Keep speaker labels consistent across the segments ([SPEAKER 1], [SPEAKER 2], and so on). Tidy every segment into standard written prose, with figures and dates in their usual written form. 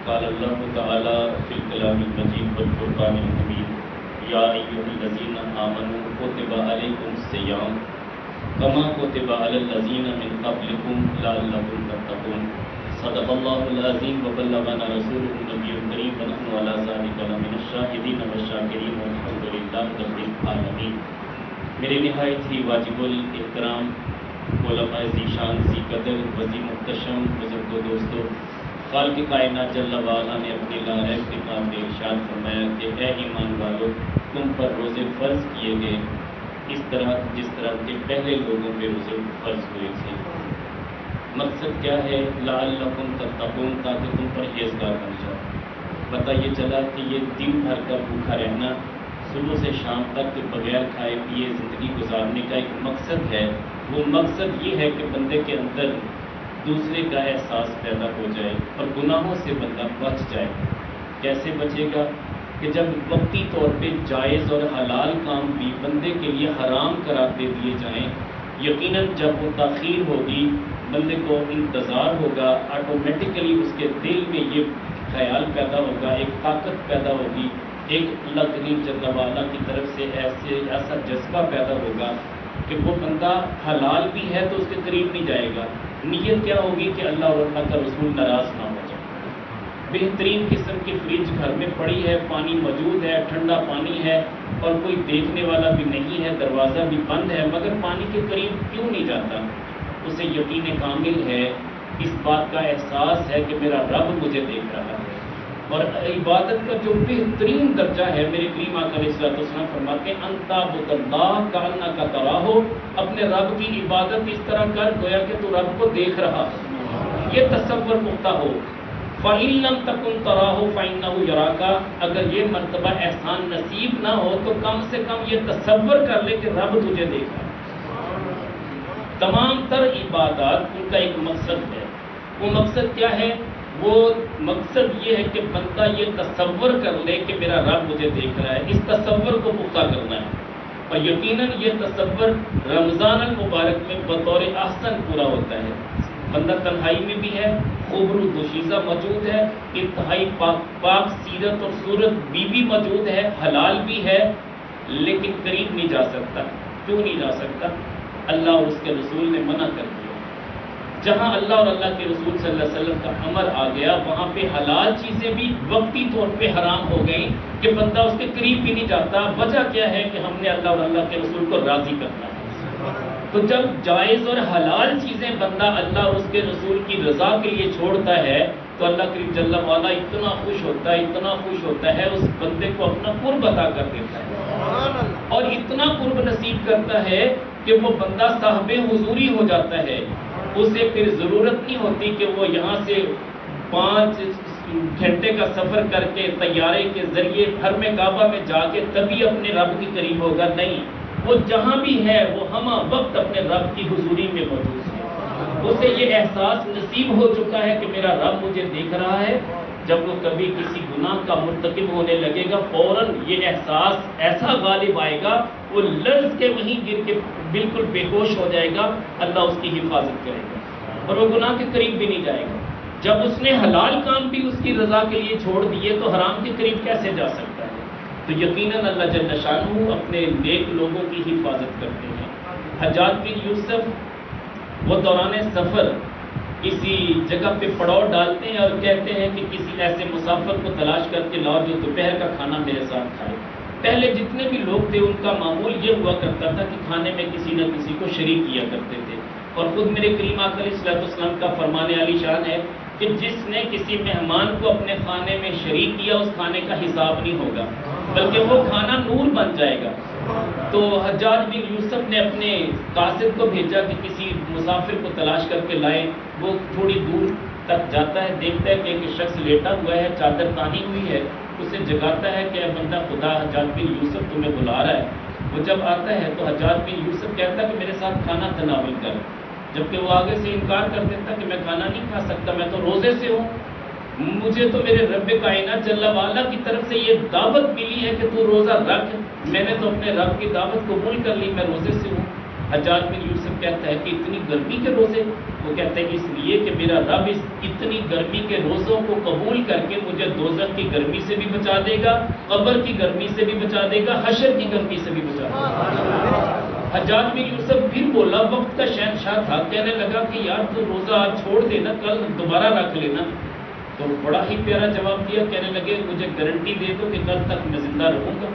[SPEAKER 1] قال اللہ تعالی فی الکلام المجید والفرقان الحمید یا ایھا الذین آمنوا کتب علیکم الصیام کما کتب علی الذین من قبلکم لعلکم تتقون صدق اللہ العظیم وبلغنا رسولہ النبی الکریم ونحن علی ذلک لمن الشاہدین والشاکرین والحمد للہ رب العالمین۔ میرے نہایت ہی واجب الاحترام علماء ذیشان ذی قدر وذی محتشم بزرگ و دوستو، خالق کائنات جل وعلا نے اپنی لارحم کتاب میں ارشاد فرمایا کہ اے ایمان والو، تم پر روزے فرض کیے گئے اس طرح جس طرح کے پہلے لوگوں پہ روزے فرض ہوئے تھے۔ مقصد کیا ہے؟ لعلکم تتقون، تاکہ تم پرہیزگار بن جاؤ۔ پتہ یہ چلا کہ یہ دن بھر کا بھوکا رہنا، صبح سے شام تک کے بغیر کھائے پیے زندگی گزارنے کا ایک مقصد ہے۔ وہ مقصد یہ ہے کہ بندے کے اندر دوسرے کا احساس پیدا ہو جائے اور گناہوں سے بندہ بچ جائے۔ کیسے بچے گا؟ کہ جب وقتی طور پہ جائز اور حلال کام بھی بندے کے لیے حرام قرار دے دیے جائیں، یقیناً جب وہ تاخیر ہوگی، بندے کو انتظار ہوگا، آٹومیٹکلی اس کے دل میں یہ خیال پیدا ہوگا، ایک طاقت پیدا ہوگی، ایک اللہ کریم جل وعلا کی طرف سے ایسا جذبہ پیدا ہوگا کہ وہ بندہ حلال بھی ہے تو اس کے قریب نہیں جائے گا۔ نیت کیا ہوگی کہ اللہ اور اللہ کا رسول ناراض نہ ہو جائے۔ بہترین قسم کی فریج گھر میں پڑی ہے، پانی موجود ہے، ٹھنڈا پانی ہے اور کوئی دیکھنے والا بھی نہیں ہے، دروازہ بھی بند ہے، مگر پانی کے قریب کیوں نہیں جاتا؟ اسے یقین کامل ہے، اس بات کا احساس ہے کہ میرا رب مجھے دیکھ رہا ہے۔ اور عبادت کا جو بہترین درجہ ہے، میرے کریم آقا علیہ الصلوۃ والسلام فرماتے ہیں انت عبد اللہ کانک تراہ، اپنے رب کی عبادت اس طرح کر گویا کہ تو رب کو دیکھ رہا ہے۔ یہ تصور پختہ ہو۔ فَإِن لَّمْ تَكُن تَرَاهُ فَإِنَّهُ يَرَاكَ، اگر یہ مرتبہ احسان نصیب نہ ہو تو کم سے کم یہ تصور کر لے کہ رب تجھے دیکھ رہا ہے۔ تمام تر عبادات ان کا ایک مقصد ہے۔ وہ مقصد کیا ہے؟ وہ مقصد یہ ہے کہ بندہ یہ تصور کر لے کہ میرا رب مجھے دیکھ رہا ہے، اس تصور کو پختہ کرنا ہے۔ اور یقیناً یہ تصور رمضان المبارک میں بطور احسن پورا ہوتا ہے۔ بندہ تنہائی میں بھی ہے، خوبرو دوشیزہ موجود ہے، انتہائی پاک سیرت اور صورت بیوی موجود ہے، حلال بھی ہے، لیکن قریب نہیں جا سکتا۔ کیوں نہیں جا سکتا؟ اللہ اور اس کے رسول نے منع کر دیا۔ جہاں اللہ اور اللہ کے رسول صلی اللہ علیہ وسلم کا امر آ گیا، وہاں پہ حلال چیزیں بھی وقتی طور پہ حرام ہو گئیں کہ بندہ اس کے قریب بھی نہیں جاتا۔ وجہ کیا ہے؟ کہ ہم نے اللہ اور اللہ کے رسول کو راضی کرنا ہے۔ تو جب جائز اور حلال چیزیں بندہ اللہ اور اس کے رسول کی رضا کے لیے چھوڑتا ہے تو اللہ کریم جل وعلا اتنا خوش ہوتا ہے، اتنا خوش ہوتا ہے، اس بندے کو اپنا قرب عطا کر دیتا ہے اور اتنا قرب نصیب کرتا ہے کہ وہ بندہ صاحب حضوری ہو جاتا ہے۔ اسے پھر ضرورت نہیں ہوتی کہ وہ یہاں سے 5 گھنٹے کا سفر کر کے طیارے کے ذریعے حرم کعبہ میں جا کے تبھی اپنے رب کے قریب ہوگا۔ نہیں، وہ جہاں بھی ہے وہ ہمہ وقت اپنے رب کی حضوری میں موجود ہے۔ اسے یہ احساس نصیب ہو چکا ہے کہ میرا رب مجھے دیکھ رہا ہے۔ جب وہ کبھی کسی گناہ کا مرتکب ہونے لگے گا، فوراً یہ احساس ایسا غالب آئے گا، وہ لرز کے وہیں گر کے بالکل بے ہوش ہو جائے گا، اللہ اس کی حفاظت کرے گا اور وہ گناہ کے قریب بھی نہیں جائے گا۔ جب اس نے حلال کام بھی اس کی رضا کے لیے چھوڑ دیے تو حرام کے قریب کیسے جا سکتا ہے؟ تو یقیناً اللہ جل شانہ اپنے نیک لوگوں کی حفاظت کرتے ہیں۔ حجاج بن یوسف وہ دوران سفر کسی جگہ پہ پڑاؤ ڈالتے ہیں اور کہتے ہیں کہ کسی ایسے مسافر کو تلاش کر کے لاؤ جو دوپہر کا کھانا میرے ساتھ کھائے۔ پہلے جتنے بھی لوگ تھے ان کا معمول یہ ہوا کرتا تھا کہ کھانے میں کسی نہ کسی کو شریک کیا کرتے تھے، اور خود میرے کریم آقا علیہ الصلوۃ والسلام کا فرمان عالی شان ہے کہ جس نے کسی مہمان کو اپنے کھانے میں شریک کیا اس کھانے کا حساب نہیں ہوگا، بلکہ وہ کھانا نور بن جائے گا۔ تو حجاج بن یوسف نے اپنے قاصد کو بھیجا کہ کسی مسافر کو تلاش کر کے لائے۔ وہ تھوڑی دور تک جاتا ہے، دیکھتا ہے کہ ایک شخص لیٹا ہوا ہے، چادر تانی ہوئی ہے، اسے جگاتا ہے کہ اے بندہ خدا، حجاج بن یوسف تمہیں بلا رہا ہے۔ وہ جب آتا ہے تو حجاج بن یوسف کہتا ہے کہ میرے ساتھ کھانا تناول کر، جبکہ وہ آگے سے انکار کر دیتا کہ میں کھانا نہیں کھا سکتا، میں تو روزے سے ہوں، مجھے تو میرے رب کائنات جل وعلا کی طرف سے یہ دعوت ملی ہے کہ تو روزہ رکھ، میں نے تو اپنے رب کی دعوت قبول کر لی، میں روزے سے ہوں۔ حجاج بن یوسف کہتا ہے کہ اتنی گرمی کے روزے؟ وہ کہتا ہے کہ اس لیے کہ میرا رب اس اتنی گرمی کے روزوں کو قبول کر کے مجھے دوزخ کی گرمی سے بھی بچا دے گا، قبر کی گرمی سے بھی بچا دے گا، حشر کی گرمی سے بھی بچا دے گا۔ حجاج بن یوسف پھر بولا، وقت کا شہنشاہ تھا، کہنے لگا کہ یار تو روزہ آج چھوڑ دینا، کل دوبارہ رکھ لینا۔ تو بڑا ہی پیارا جواب دیا، کہنے لگے مجھے گارنٹی دے دو کہ کل تک میں زندہ رہوں گا۔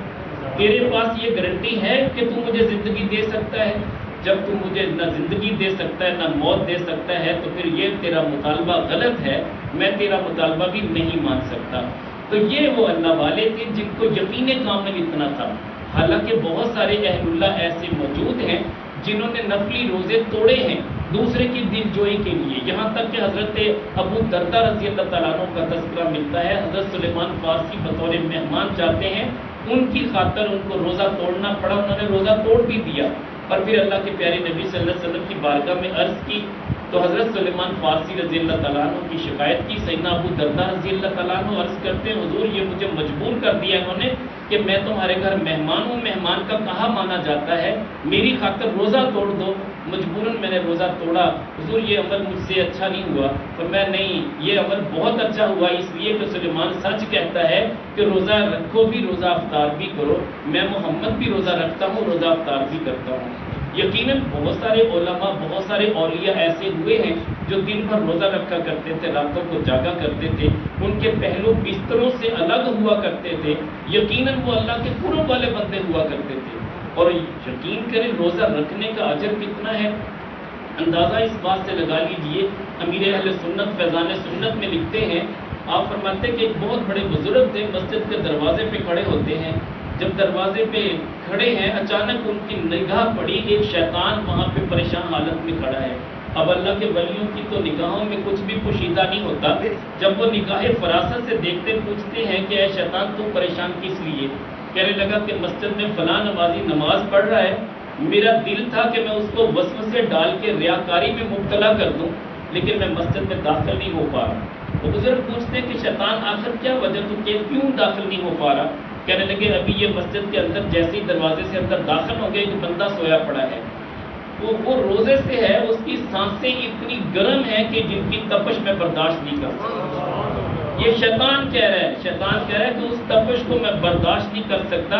[SPEAKER 1] تیرے پاس یہ گارنٹی ہے کہ تو مجھے زندگی دے سکتا ہے؟ جب تو مجھے نہ زندگی دے سکتا ہے نہ موت دے سکتا ہے تو پھر یہ تیرا مطالبہ غلط ہے، میں تیرا مطالبہ بھی نہیں مان سکتا۔ تو یہ وہ اللہ والے تھے جن کو یقین کامل اتنا تھا۔ حالانکہ بہت سارے اہل اللہ ایسے موجود ہیں جنہوں نے نفلی روزے توڑے ہیں دوسرے کی دل جوئی کے لیے، یہاں تک کہ حضرت ابو دردہ رضی اللہ تعالیٰ عنہ کا تذکرہ ملتا ہے، حضرت سلیمان فارسی بطور مہمان جاتے ہیں، ان کی خاطر ان کو روزہ توڑنا پڑا، انہوں نے روزہ توڑ بھی دیا، اور پھر اللہ کے پیارے نبی صلی اللہ علیہ وسلم کی بارگاہ میں عرض کی تو حضرت سلیمان فارسی رضی اللہ تعالیٰ عنہ کی شکایت کی۔ سیدنا ابو دردہ رضی اللہ تعالیٰ عنہ عرض کرتے ہیں حضور یہ مجھے مجبور کر دیا انہوں نے کہ میں تمہارے گھر مہمان ہوں، مہمان کا کہا مانا جاتا ہے، میری خاطر روزہ توڑ دو، مجبوراً میں نے روزہ توڑا۔ حضور یہ عمل مجھ سے اچھا نہیں ہوا، اور میں نہیں، یہ عمل بہت اچھا ہوا اس لیے کہ سلیمان سچ کہتا ہے کہ روزہ رکھو بھی روزہ افطار بھی کرو، میں محمد بھی روزہ رکھتا ہوں، روزہ افطار بھی کرتا ہوں۔ یقیناً بہت سارے علماء، بہت سارے اولیاء ایسے ہوئے ہیں جو دن بھر روزہ رکھا کرتے تھے، راتوں کو جاگا کرتے تھے، ان کے پہلو بستروں سے الگ ہوا کرتے تھے، یقیناً وہ اللہ کے قرب والے بندے ہوا کرتے تھے۔ اور یقین کریں روزہ رکھنے کا اجر کتنا ہے، اندازہ اس بات سے لگا لیجئے۔ امیر اہل سنت فیضان سنت میں لکھتے ہیں، آپ فرماتے ہیں کہ ایک بہت بڑے بزرگ تھے، مسجد کے دروازے پہ کھڑے ہوتے ہیں، جب دروازے پہ کھڑے ہیں اچانک ان کی نگاہ پڑی، ایک شیطان وہاں پہ پریشان حالت میں کھڑا ہے۔ اب اللہ کے ولیوں کی تو نگاہوں میں کچھ بھی پوشیدہ نہیں ہوتا، جب وہ نگاہ فراست سے دیکھتے پوچھتے ہیں کہ اے شیطان تو پریشان کس لیے؟ کہنے لگا کہ مسجد میں فلاں نمازی نماز پڑھ رہا ہے، میرا دل تھا کہ میں اس کو وسوسے ڈال کے ریاکاری میں مبتلا کر دوں، لیکن میں مسجد میں داخل نہیں ہو پا رہا۔ وہ بزرگ پوچھتے ہیں کہ شیطان آخر کیا وجہ تو کہ کیوں داخل نہیں ہو پا رہا؟ کہنے لگے ابھی یہ مسجد کے اندر جیسے ہی دروازے سے اندر داخل ہو گئے ایک بندہ سویا پڑا ہے، وہ روزے سے ہے، اس کی سانسیں اتنی گرم ہیں کہ جن کی تپش میں برداشت نہیں کر سکتا۔ یہ شیطان کہہ رہا ہے، شیطان کہہ رہا ہے کہ اس تپش کو میں برداشت نہیں کر سکتا،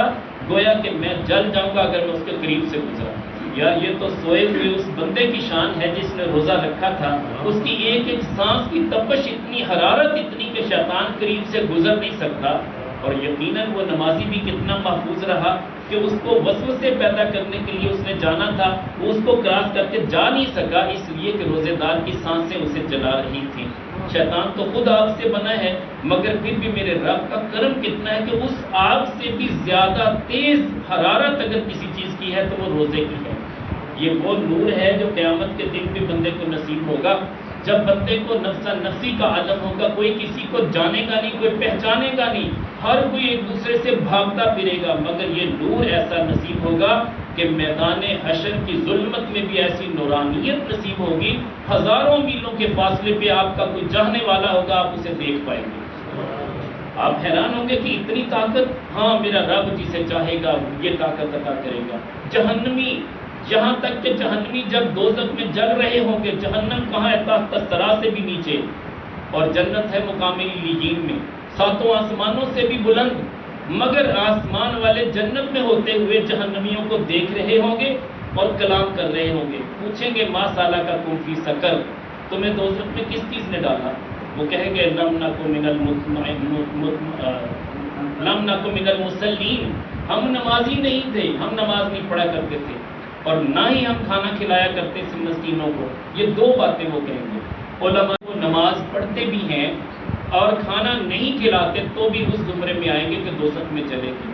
[SPEAKER 1] گویا کہ میں جل جاؤں گا اگر میں اس کے قریب سے گزرا۔ یار یہ تو سوئے ہوئے اس بندے کی شان ہے جس نے روزہ رکھا تھا، اس کی ایک ایک سانس کی تپش اتنی، حرارت اتنی کہ شیطان قریب سے گزر نہیں سکتا۔ اور یقیناً وہ نمازی بھی کتنا محفوظ رہا کہ اس کو وسوسے پیدا کرنے کے لیے اس نے جانا تھا، وہ اس کو کراس کر کے جا نہیں سکا، اس لیے کہ روزے دار کی سانسیں اسے جلا رہی تھیں۔ شیطان تو خود آگ سے بنا ہے، مگر پھر بھی میرے رب کا کرم کتنا ہے کہ اس آگ سے بھی زیادہ تیز حرارت اگر کسی چیز کی ہے تو وہ روزے کی ہے۔ یہ وہ نور ہے جو قیامت کے دن بھی بندے کو نصیب ہوگا، جب بندے کو نفسا نفسی کا عالم ہوگا، کوئی کسی کو جانے گا نہیں، کوئی پہچانے گا نہیں، ہر کوئی ایک دوسرے سے بھاگتا پھرے گا، مگر یہ نور ایسا نصیب ہوگا کہ میدان حشر کی ظلمت میں بھی ایسی نورانیت نصیب ہوگی، ہزاروں میلوں کے فاصلے پہ آپ کا کوئی چاہنے والا ہوگا، آپ اسے دیکھ پائیں گے۔ آپ حیران ہوں گے کہ اتنی طاقت، ہاں میرا رب جسے چاہے گا یہ طاقت عطا کرے گا۔ جہنمی، یہاں تک کہ جہنمی جب دوزخ میں جل رہے ہوں گے، جہنم کہاں ہے؟ تحت ثری سے بھی نیچے، اور جنت ہے مقام علیین میں، ساتوں آسمانوں سے بھی بلند، مگر آسمان والے جنت میں ہوتے ہوئے جہنمیوں کو دیکھ رہے ہوں گے اور کلام کر رہے ہوں گے، پوچھیں گے ما سالہ کا کم فی سقر، تمہیں دوزخ میں کس چیز نے ڈالا؟ وہ کہیں گے لم نکن من المصلین، ہم نمازی نہیں تھے، ہم نماز نہیں پڑھا کرتے تھے، اور نہ ہی ہم کھانا کھلایا کرتے تھے مسکینوں کو۔ یہ دو باتیں وہ کہیں گے۔ علماء وہ نماز پڑھتے بھی ہیں اور کھانا نہیں کھلاتے تو بھی اس زمرے میں آئیں گے کہ دوزخ میں چلے گی،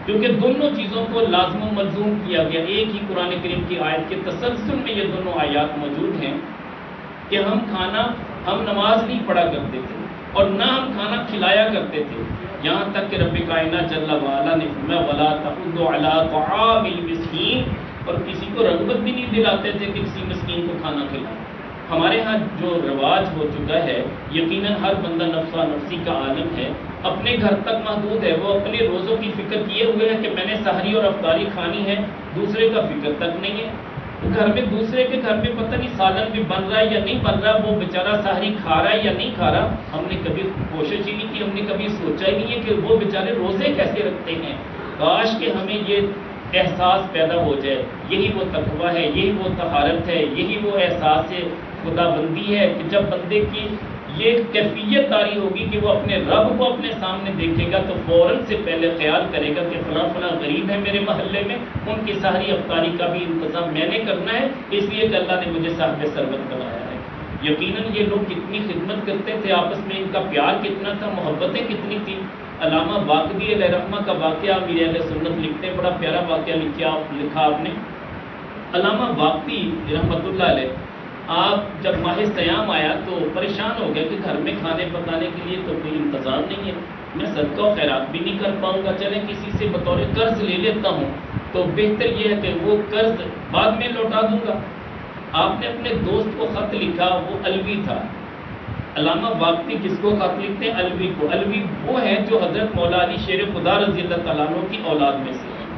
[SPEAKER 1] کیونکہ دونوں چیزوں کو لازم و ملزوم کیا گیا۔ ایک ہی قرآن کریم کی آیت کے تسلسل میں یہ دونوں آیات موجود ہیں کہ ہم نماز نہیں پڑھا کرتے تھے اور نہ ہم کھانا کھلایا کرتے تھے، یہاں تک کہ رب کائنات جل وعلا نے فرمایا وَلَا تَحُضُّ عَلَىٰ طَعَامِ الْمِسْكِينِ، اور کسی کو رغبت بھی نہیں دلاتے تھے کہ کسی مسکین کو کھانا کھلائیں۔ ہمارے ہاں جو رواج ہو چکا ہے، یقیناً ہر بندہ نفسا نفسی کا عالم ہے، اپنے گھر تک محدود ہے، وہ اپنے روزوں کی فکر کیے ہوئے ہے کہ میں نے سحری اور افطاری کھانی ہے، دوسرے کا فکر تک نہیں ہے۔ تو گھر میں دوسرے کے گھر میں پتہ نہیں سالن بھی بن رہا ہے یا نہیں بن رہا، وہ بیچارہ سحری کھا رہا ہے یا نہیں کھا رہا، ہم نے کبھی کوشش ہی نہیں کی، ہم نے کبھی سوچا ہی نہیں ہے کہ وہ بیچارے روزے کیسے رکھتے ہیں۔ کاش کہ ہمیں یہ احساس پیدا ہو جائے۔ یہی وہ تقویٰ ہے، یہی وہ طہارت ہے، یہی وہ احساس خدا بندی ہے کہ جب بندے کی یہ کیفیت طاری ہوگی کہ وہ اپنے رب کو اپنے سامنے دیکھے گا تو فوراً سے پہلے خیال کرے گا کہ فلاں فلاں غریب ہے میرے محلے میں، ان کی سحری افطاری کا بھی انتظام میں نے کرنا ہے، اس لیے کہ اللہ نے مجھے صاحب ثروت بنایا ہے۔ یقیناً یہ لوگ کتنی خدمت کرتے تھے، آپس میں ان کا پیار کتنا تھا، محبتیں کتنی تھیں۔ علامہ باقری علیہ رحمہ کا واقعہ امیر اہل سنت لکھتے ہیں، بڑا پیارا واقعہ لکھا آپ نے۔ علامہ باقری رحمۃ اللہ علیہ، آپ جب ماہ سیام آیا تو پریشان ہو گئے کہ گھر میں کھانے پکانے کے لیے تو کوئی انتظام نہیں ہے، میں صدقہ و خیرات بھی نہیں کر پاؤں گا، چلیں کسی سے بطور قرض لے لیتا ہوں تو بہتر یہ ہے کہ وہ قرض بعد میں لوٹا دوں گا۔ آپ نے اپنے دوست کو خط لکھا، وہ الوی تھا۔ علامہ باقری کس کو خط لکھتے ہیں؟ الوی کو۔ الوی وہ ہے جو حضرت مولا علی شیر خدا رضی اللہ تعالیٰ عنہ کی اولاد میں سے ہیں،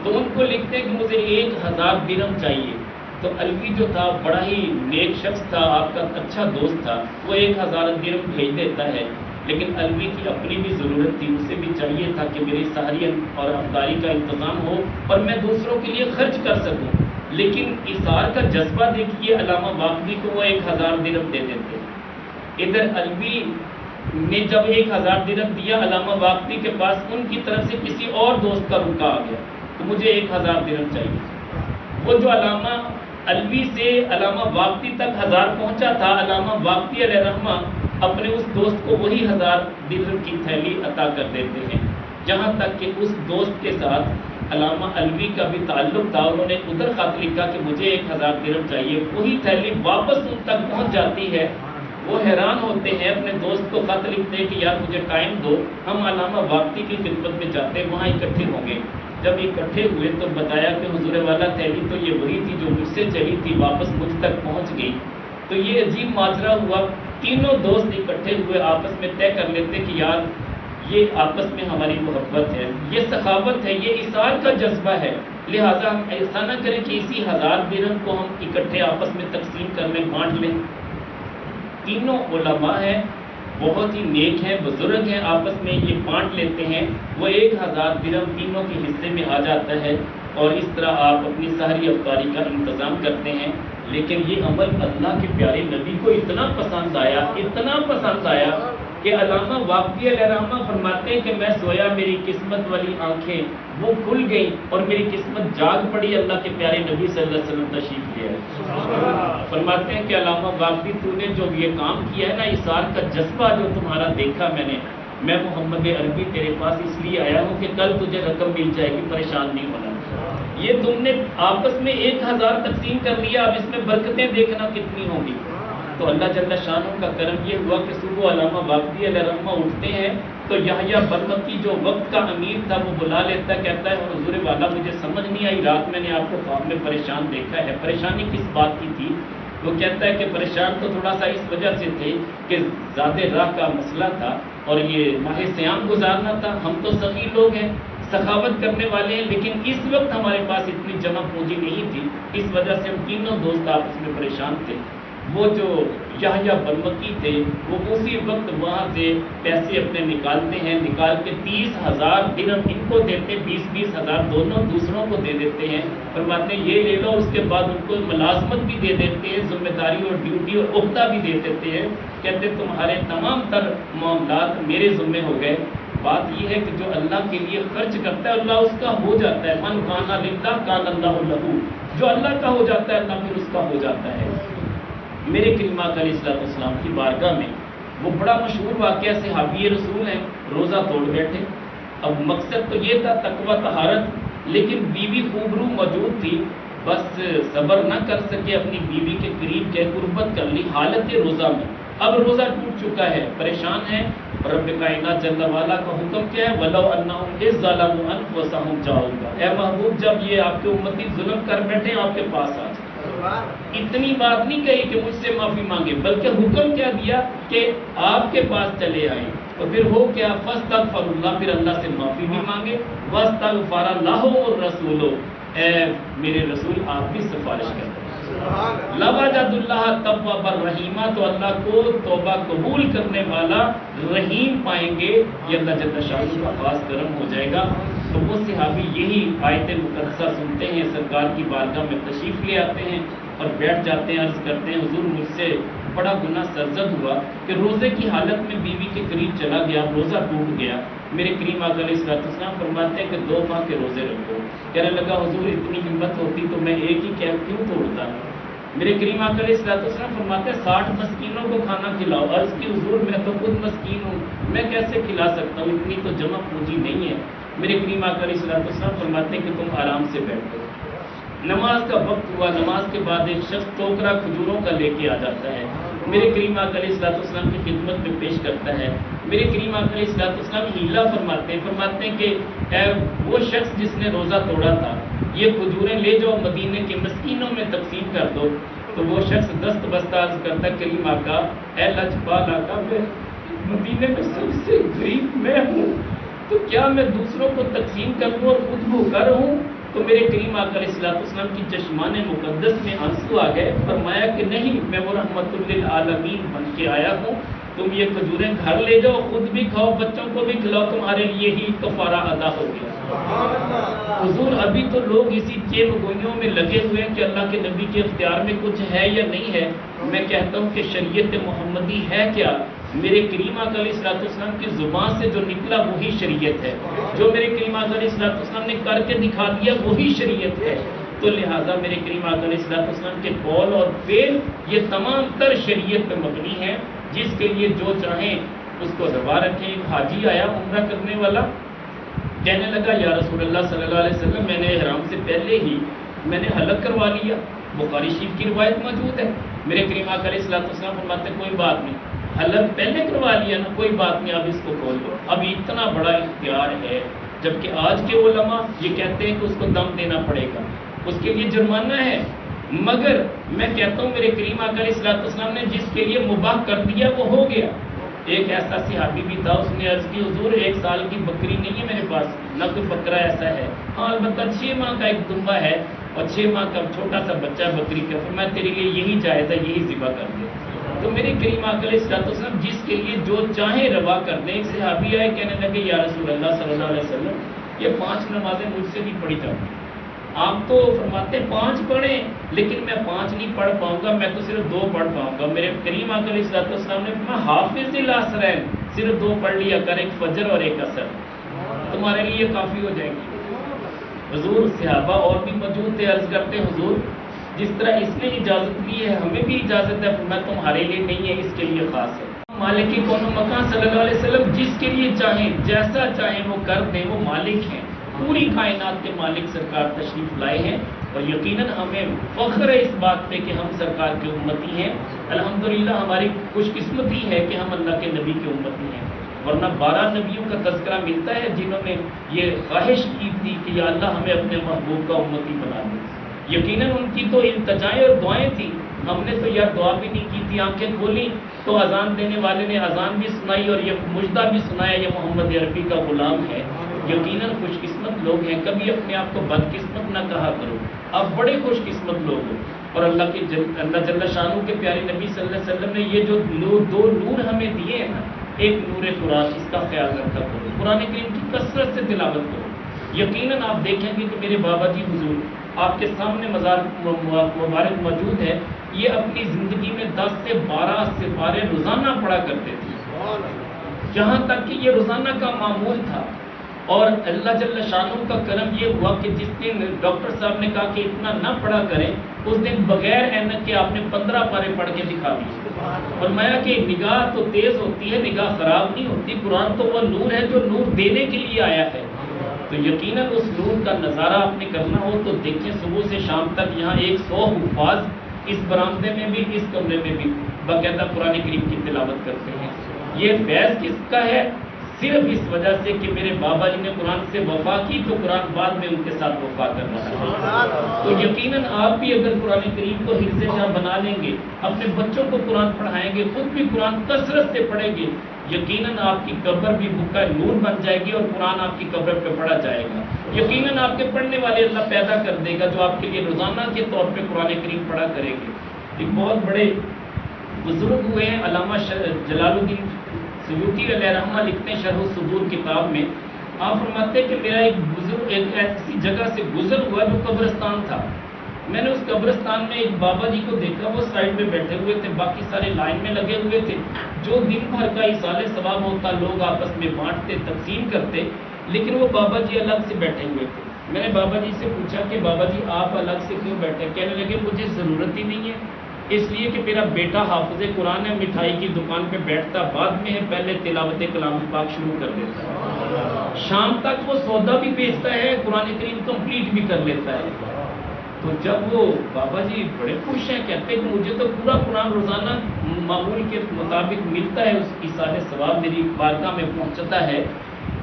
[SPEAKER 1] تو ان کو لکھتے ہیں کہ مجھے 1000 درہم چاہیے۔ تو الوی جو تھا بڑا ہی نیک شخص تھا، آپ کا اچھا دوست تھا، وہ 1000 درہم بھیج دیتا ہے، لیکن الوی کی اپنی بھی ضرورت تھی، اسے بھی چاہیے تھا کہ میری سحری اور افطاری کا انتظام ہو اور میں دوسروں کے لیے خرچ کر سکوں، لیکن اثار کا جذبہ دیکھیے، علامہ باقری کو وہ 1000 درہم دے دیتے ہیں۔ ادھر الوی نے جب 1000 درہم دیا علامہ باقری کے پاس، ان کی طرف سے کسی اور دوست کا رکا آ گیا تو مجھے 1000 درہم چاہیے۔ وہ جو علامہ الوی سے علامہ باقری تک 1000 پہنچا تھا، علامہ باقری علیہ رحمہ اپنے اس دوست کو وہی 1000 درہم کی تھیلی عطا کر دیتے ہیں، جہاں تک کہ اس دوست کے ساتھ علامہ الوی کا بھی تعلق تھا، انہوں نے ادھر خط لکھا کہ مجھے 1000 درہم چاہیے، وہی تھیلی واپس ان تک پہنچ جاتی ہے۔ وہ حیران ہوتے ہیں، اپنے دوست کو خط لکھتے ہیں کہ یار مجھے ٹائم دو، ہم علامہ باقری کی خدمت میں جاتے ہیں، وہاں اکٹھے ہوں گے۔ جب اکٹھے ہوئے تو بتایا کہ حضور والا تھیلی تو یہ وہی تھی جو مجھ سے چلی تھی، واپس مجھ تک پہنچ گئی۔ تو یہ عجیب ماجرا ہوا، تینوں دوست اکٹھے ہوئے آپس میں طے کر لیتے کہ یار یہ آپس میں ہماری محبت ہے، یہ سخاوت ہے، یہ اثار کا جذبہ ہے، لہٰذا ہم ایسا نہ کریں کہ اسی 1000 درہم کو ہم اکٹھے آپس میں تقسیم کر لیں، بانٹ لیں۔ تینوں علماء ہیں، بہت ہی نیک ہیں، بزرگ ہیں، آپس میں یہ بانٹ لیتے ہیں، وہ 1000 درہم تینوں کے حصے میں آ جاتا ہے اور اس طرح آپ اپنی سحری افطاری کا انتظام کرتے ہیں۔ لیکن یہ عمل اللہ کے پیارے نبی کو اتنا پسند آیا، اتنا پسند آیا کہ علامہ باقری علیہ رحمہ فرماتے ہیں کہ میں سویا، میری قسمت والی آنکھیں وہ کھل گئیں اور میری قسمت جاگ پڑی، اللہ کے پیارے نبی صلی اللہ علیہ وسلم تشریف لے آئے۔ فرماتے ہیں کہ علامہ باقری تو نے جو یہ کام کیا ہے نا، اثار کا جذبہ جو تمہارا دیکھا میں محمد عربی تیرے پاس اس لیے آیا ہوں کہ کل تجھے رقم مل جائے گی، پریشان نہیں ہونا۔ یہ تم نے آپس میں 1000 تقسیم کر لیا، اب اس میں برکتیں دیکھنا کتنی ہوں گی۔ تو اللہ جل شانہ کا کرم یہ ہوا کہ صبح علامہ باقری علیہ رحمہ اٹھتے ہیں تو یحییٰ برمکی جو وقت کا امیر تھا وہ بلا لیتا ہے، کہتا ہے حضور والا مجھے سمجھ نہیں آئی، رات میں نے آپ کو خواب میں پریشان دیکھا ہے، پریشانی کس بات کی تھی؟ وہ کہتا ہے کہ پریشان تو تھوڑا سا اس وجہ سے تھے کہ زیادہ راہ کا مسئلہ تھا اور یہ ماہ سیام گزارنا تھا، ہم تو سخی لوگ ہیں، سخاوت کرنے والے ہیں، لیکن اس وقت ہمارے پاس اتنی جمع پونجی نہیں تھی، اس وجہ سے ہم تینوں دوست آپس میں پریشان تھے۔ وہ جو یحییٰ برمکی تھے وہ اسی وقت وہاں سے پیسے اپنے نکالتے ہیں، نکال کے 30,000 درہم ان کو دیتے، 20,000 دونوں دوسروں کو دے دیتے ہیں، فرماتے ہیں یہ لے لو، اس کے بعد ان کو ملازمت بھی دے دیتے ہیں، ذمہ داری اور ڈیوٹی اور عہدہ بھی دے دیتے ہیں، کہتے ہیں تمہارے تمام تر معاملات میرے ذمہ ہو گئے۔ بات یہ ہے کہ جو اللہ کے لیے خرچ کرتا ہے اللہ اس کا ہو جاتا ہے، من کان للہ کان اللہ لہ، جو اللہ کا ہو جاتا ہے اللہ پھر اس کا ہو جاتا ہے۔ میرے کلمہ علیہ السلام کی بارگاہ میں وہ بڑا مشہور واقعہ، صحابی رسول ہیں، روزہ توڑ بیٹھے، اب مقصد تو یہ تھا تقویٰ طہارت، لیکن بیوی خوبرو موجود تھی، بس صبر نہ کر سکے، اپنی بیوی کے قریب گئے، قربت کر لی حالت روزہ میں، اب روزہ ٹوٹ چکا ہے، پریشان ہے، رب کائنات جل والا کا حکم کیا ہے، وَلَوْ أَنَّهُمْ إِذْ ظَلَمُوا أَنفُسَهُمْ جَاءُوكَ، اے محبوب جب یہ آپ کے امتی ظلم کر بیٹھے آپ کے پاس آ جائیں، اتنی بات نہیں کہی کہ مجھ سے معافی مانگے، بلکہ حکم کیا دیا کہ آپ کے پاس چلے آئیں، اور پھر ہو کیا فاستغفر اللہ، پھر اللہ سے معافی بھی مانگے، واستغفر لہم الرسول، اے میرے رسول آپ بھی سفارش کرتے ہیں۔ لَوَجَدُ اللَّهَ تَوَّابًا رَحِيمًا، تو اللہ کو توبہ قبول کرنے والا رحیم پائیں گے، یہ اللہ جل شانہ کا خاص کرم ہو جائے گا۔ تو وہ صحابی یہی آیت مقدسہ سنتے ہیں، سرکار کی بارگاہ میں تشریف لے آتے ہیں اور بیٹھ جاتے ہیں، عرض کرتے ہیں حضور مجھ سے بڑا گناہ سرزد ہوا کہ روزے کی حالت میں بیوی کے قریب چلا گیا، روزہ ٹوٹ گیا۔ میرے کریم آقا علیہ السلام فرماتے ہیں کہ 2 ماہ کے روزے رکھو۔ کہنے لگا حضور اتنی ہمت ہوتی تو میں ایک ہی کیوں توڑتا؟ میرے کریم آقا علیہ السلام فرماتے ہیں 60 مسکینوں کو کھانا کھلاؤ۔ عرض کی حضور میں تو خود مسکین ہوں، میں کیسے کھلا سکتا ہوں، اتنی تو جمع پونجی نہیں ہے۔ میرے کریم آقا علیہ السلام فرماتے ہیں کہ تم آرام سے بیٹھو۔ نماز کا وقت ہوا، نماز کے بعد ایک شخص ٹوکرا کھجوروں کا لے کے آ جاتا ہے، میرے کریم آقا علیہ السلام کی خدمت میں پیش کرتا ہے۔ میرے کریم آقا علیہ السلام ہیلا فرماتے ہیں کہ اے وہ شخص جس نے روزہ توڑا تھا، یہ کھجوریں لے جاؤ مدینے کے مسکینوں میں تقسیم کر دو۔ تو وہ شخص دست بستہ عرض کرتا ہے کریم آقا، اے لجپال آقا، میں مدینے میں سب سے غریب میں ہوں، تو کیا میں دوسروں کو تقسیم کر دوں اور خود بھوکا رہوں؟ تو میرے کریم آقا علیہ السلام کی چشمان مقدس میں آنسو آ گئے، فرمایا کہ نہیں، میں وہ رحمت للعالمین بن کے آیا ہوں، تم یہ کھجوریں گھر لے جاؤ، خود بھی کھاؤ، بچوں کو بھی کھلاؤ، تمہارے لیے ہی کفارہ ادا ہو گیا۔ حضور ابھی تو لوگ اسی چیب گوئیوں میں لگے ہوئے ہیں کہ اللہ کے نبی کے اختیار میں کچھ ہے یا نہیں ہے۔ میں کہتا ہوں کہ شریعت محمدی ہے کیا؟ میرے کریم آقا علیہ السلام کی زبان سے جو نکلا وہی شریعت ہے، جو میرے کریم آقا علیہ السلام نے کر کے دکھا دیا وہی شریعت ہے۔ تو لہٰذا میرے کریم آقا علیہ السلام کے قول اور فعل یہ تمام تر شریعت پہ مبنی ہے، جس کے لیے جو چاہیں اس کو روا رکھیں۔ ایک حاجی آیا عمرہ کرنے والا، کہنے لگا یا رسول اللہ صلی اللہ علیہ وسلم، میں نے احرام سے پہلے ہی میں نے حلق کروا لیا، بخاری شریف کی روایت موجود ہے۔ میرے کریم آقا علیہ السلام فرماتے ہیں کوئی بات نہیں، حلق پہلے کروا لیا نا، کوئی بات نہیں، اب اس کو کھول دو۔ اب اتنا بڑا اختیار ہے، جبکہ آج کے علماء یہ کہتے ہیں کہ اس کو دم دینا پڑے گا، اس کے لیے جرمانہ ہے، مگر میں کہتا ہوں میرے کریم آقا علیہ السلام نے جس کے لیے مباح کر دیا وہ ہو گیا۔ ایک ایسا صحابی بھی تھا، اس نے عرض کی حضور 1 سال کی بکری نہیں ہے میرے پاس، نہ کوئی بکرا ایسا ہے، ہاں البتہ 6 ماہ کا ایک دمبا ہے اور 6 ماہ کا چھوٹا سا بچہ ہے بکری کا، پھر میں تیرے لیے یہی جائز ہے، یہی ذبح کر دے۔ تو میرے کریم آقا علیہ السلام جس کے لیے جو چاہیں روا کر دیں۔ ایک صحابی آئے کہنے لگے یا رسول اللہ صلی اللہ علیہ وسلم، یہ 5 نمازیں مجھ سے نہیں پڑھی جاتی، آپ تو فرماتے ہیں 5 پڑھیں، لیکن میں 5 نہیں پڑھ پاؤں گا، میں تو صرف 2 پڑھ پاؤں گا۔ میرے کریم آقا علیہ السلام نے فرمایا حافظ العصرین، صرف 2 پڑھ لیا کر، ایک فجر اور ایک عصر، تمہارے لیے کافی ہو جائے گی۔ حضور صحابہ اور بھی موجود تھے، عرض کرتے ہیں حضور جس طرح اس نے اجازت دی ہے ہمیں بھی اجازت ہے، فرمایا تمہارے لیے نہیں ہے، اس کے لیے خاص ہے۔ مالک کون مکان صلی اللہ علیہ وسلم جس کے لیے چاہیں جیسا چاہیں وہ کر دیں، وہ مالک ہیں، پوری کائنات کے مالک سرکار تشریف لائے ہیں، اور یقیناً ہمیں فخر ہے اس بات پہ کہ ہم سرکار کی امتی ہیں۔ الحمدللہ ہماری خوش قسمتی ہے کہ ہم اللہ کے نبی کی امتی ہیں، ورنہ 12 نبیوں کا تذکرہ ملتا ہے جنہوں نے یہ خواہش کی تھی کہ یا اللہ ہمیں اپنے محبوب کا امتی بنا دے۔ یقیناً ان کی تو التجائیں اور دعائیں تھیں، ہم نے تو یار دعا بھی نہیں کی تھی، آنکھیں کھولی تو اذان دینے والے نے اذان بھی سنائی اور یہ مجدہ بھی سنایا یہ محمد عربی کا غلام ہے۔ یقیناً خوش قسمت لوگ ہیں، کبھی اپنے آپ کو بدقسمت نہ کہا کرو، آپ بڑے خوش قسمت لوگ ہو۔ اور اللہ جل شانہ کے پیارے نبی صلی اللہ علیہ وسلم نے یہ جو 2 نور ہمیں دیے ہیں نا، ایک نور قرآن، اس کا خیال رکھا کرو، قرآن کریم کی کثرت سے تلاوت کرو۔ یقیناً آپ دیکھیں گے کہ میرے بابا جی حضور آپ کے سامنے مزار مبارک موجود ہے، یہ اپنی زندگی میں 10 سے 12 سپارے روزانہ پڑھا کرتے تھے، یہاں تک کہ یہ روزانہ کا معمول تھا۔ اور اللہ جل شانہ کا کرم یہ ہوا کہ جس دن ڈاکٹر صاحب نے کہا کہ اتنا نہ پڑھا کریں، اس دن بغیر اینک کے آپ نے 15 پارے پڑھ کے دکھا دیے۔ فرمایا کہ نگاہ تو تیز ہوتی ہے، نگاہ خراب نہیں ہوتی، قرآن تو وہ نور ہے جو نور دینے کے لیے آیا ہے۔ تو یقیناً اس نور کا نظارہ آپ نے کرنا ہو تو دیکھیں صبح سے شام تک یہاں 100 حفاظ اس برآمدے میں بھی اس کمرے میں بھی باقاعدہ قرآن کریم کی تلاوت کرتے ہیں۔ یہ فیض کس کا ہے؟ صرف اس وجہ سے کہ میرے بابا جی نے قرآن سے وفا کی تو قرآن بعد میں ان کے ساتھ وفا کر رہا ہے۔ تو یقیناً آپ بھی اگر قرآن کریم کو حفظ جاں بنا لیں گے، اپنے بچوں کو قرآن پڑھائیں گے، خود بھی قرآن کثرت سے پڑھیں گے، یقیناً آپ کی قبر بھی بکا نور بن جائے گی اور قرآن آپ کی قبر پہ پڑھا جائے گا۔ یقیناً آپ کے پڑھنے والے اللہ پیدا کر دے گا جو آپ کے لیے روزانہ کے طور پہ قرآن کریم پڑھا کریں گے۔ ایک بہت بڑے بزرگ ہوئے ہیں علامہ جلال الدین سیوطی علیہ رحمہ لکھتے ہیں شرح الصدور کتاب میں، آپ فرماتے ہیں کہ میرا ایک بزرگ ایک ایسی جگہ سے گزر ہوا جو قبرستان تھا، میں نے اس قبرستان میں ایک بابا جی کو دیکھا، وہ سائڈ میں بیٹھے ہوئے تھے، باقی سارے لائن میں لگے ہوئے تھے، جو دن بھر کا ایصال ثواب ہوتا لوگ آپس میں بانٹتے تقسیم کرتے، لیکن وہ بابا جی الگ سے بیٹھے ہوئے تھے۔ میں نے بابا جی سے پوچھا کہ بابا جی آپ الگ سے کیوں بیٹھے؟ کہنے لگے مجھے ضرورت ہی نہیں ہے، اس لیے کہ میرا بیٹا حافظ قرآن ہے، مٹھائی کی دکان پہ بیٹھتا بعد میں ہے، پہلے تلاوت کلام پاک شروع کر دیتا ہے، شام تک وہ سودا بھی بیچتا ہے، قرآن کریم کمپلیٹ بھی کر لیتا ہے۔ تو جب وہ بابا جی بڑے خوش ہیں، کہتے ہیں کہ مجھے تو پورا قرآن روزانہ معمول کے مطابق ملتا ہے، اس کی سارے ثواب میری بارگاہ میں پہنچتا ہے۔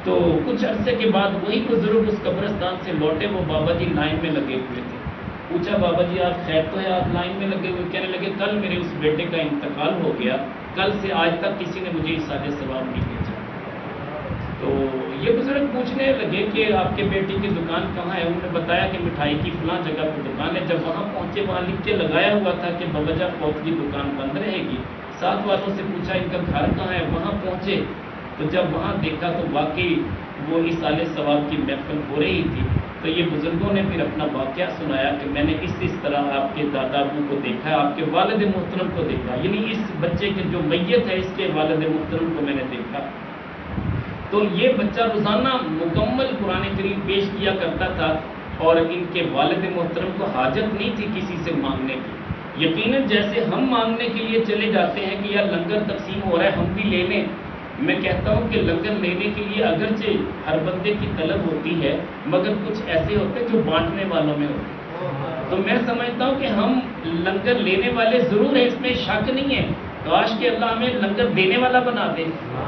[SPEAKER 1] تو کچھ عرصے کے بعد وہی بزرگ اس قبرستان سے لوٹے، وہ بابا جی لائن میں لگے ہوئے تھے۔ پوچھا بابا جی آپ خیر تو ہے، آپ لائن میں لگے ہوئے؟ کہنے لگے کل میرے اس بیٹے کا انتقال ہو گیا، کل سے آج تک کسی نے مجھے ایصال ثواب نہیں بھیجا۔ تو یہ بزرگ پوچھنے لگے کہ آپ کے بیٹے کی دکان کہاں ہے؟ انہوں نے بتایا کہ مٹھائی کی فلاں جگہ پہ دکان ہے۔ جب وہاں پہنچے وہاں لکھ کے لگایا ہوا تھا کہ بوجہ فوت کی دکان بند رہے گی۔ ساتھ والوں سے پوچھا ان کا گھر کہاں ہے؟ وہاں پہنچے تو جب وہاں دیکھا تو واقعی وہ ایصال ثواب کی محفل ہو رہی تھی۔ تو یہ بزرگوں نے پھر اپنا واقعہ سنایا کہ میں نے اس طرح آپ کے دادا ابو کو دیکھا، آپ کے والد محترم کو دیکھا، یعنی اس بچے کے جو میت ہے اس کے والد محترم کو میں نے دیکھا۔ تو یہ بچہ روزانہ مکمل قرآن کریم پیش کیا کرتا تھا اور ان کے والد محترم کو حاجت نہیں تھی کسی سے مانگنے کی۔ یقیناً جیسے ہم مانگنے کے لیے چلے جاتے ہیں کہ یار لنگر تقسیم ہو رہا ہے ہم بھی لے لیں، میں کہتا ہوں کہ لنگر لینے کے لیے اگرچہ ہر بندے کی طلب ہوتی ہے مگر کچھ ایسے ہوتے ہیں جو بانٹنے والوں میں ہوتے ہیں۔ تو میں سمجھتا ہوں کہ ہم لنگر لینے والے ضرور ہیں، اس میں شک نہیں ہے، کاش کہ اللہ ہمیں لنگر دینے والا بنا دے،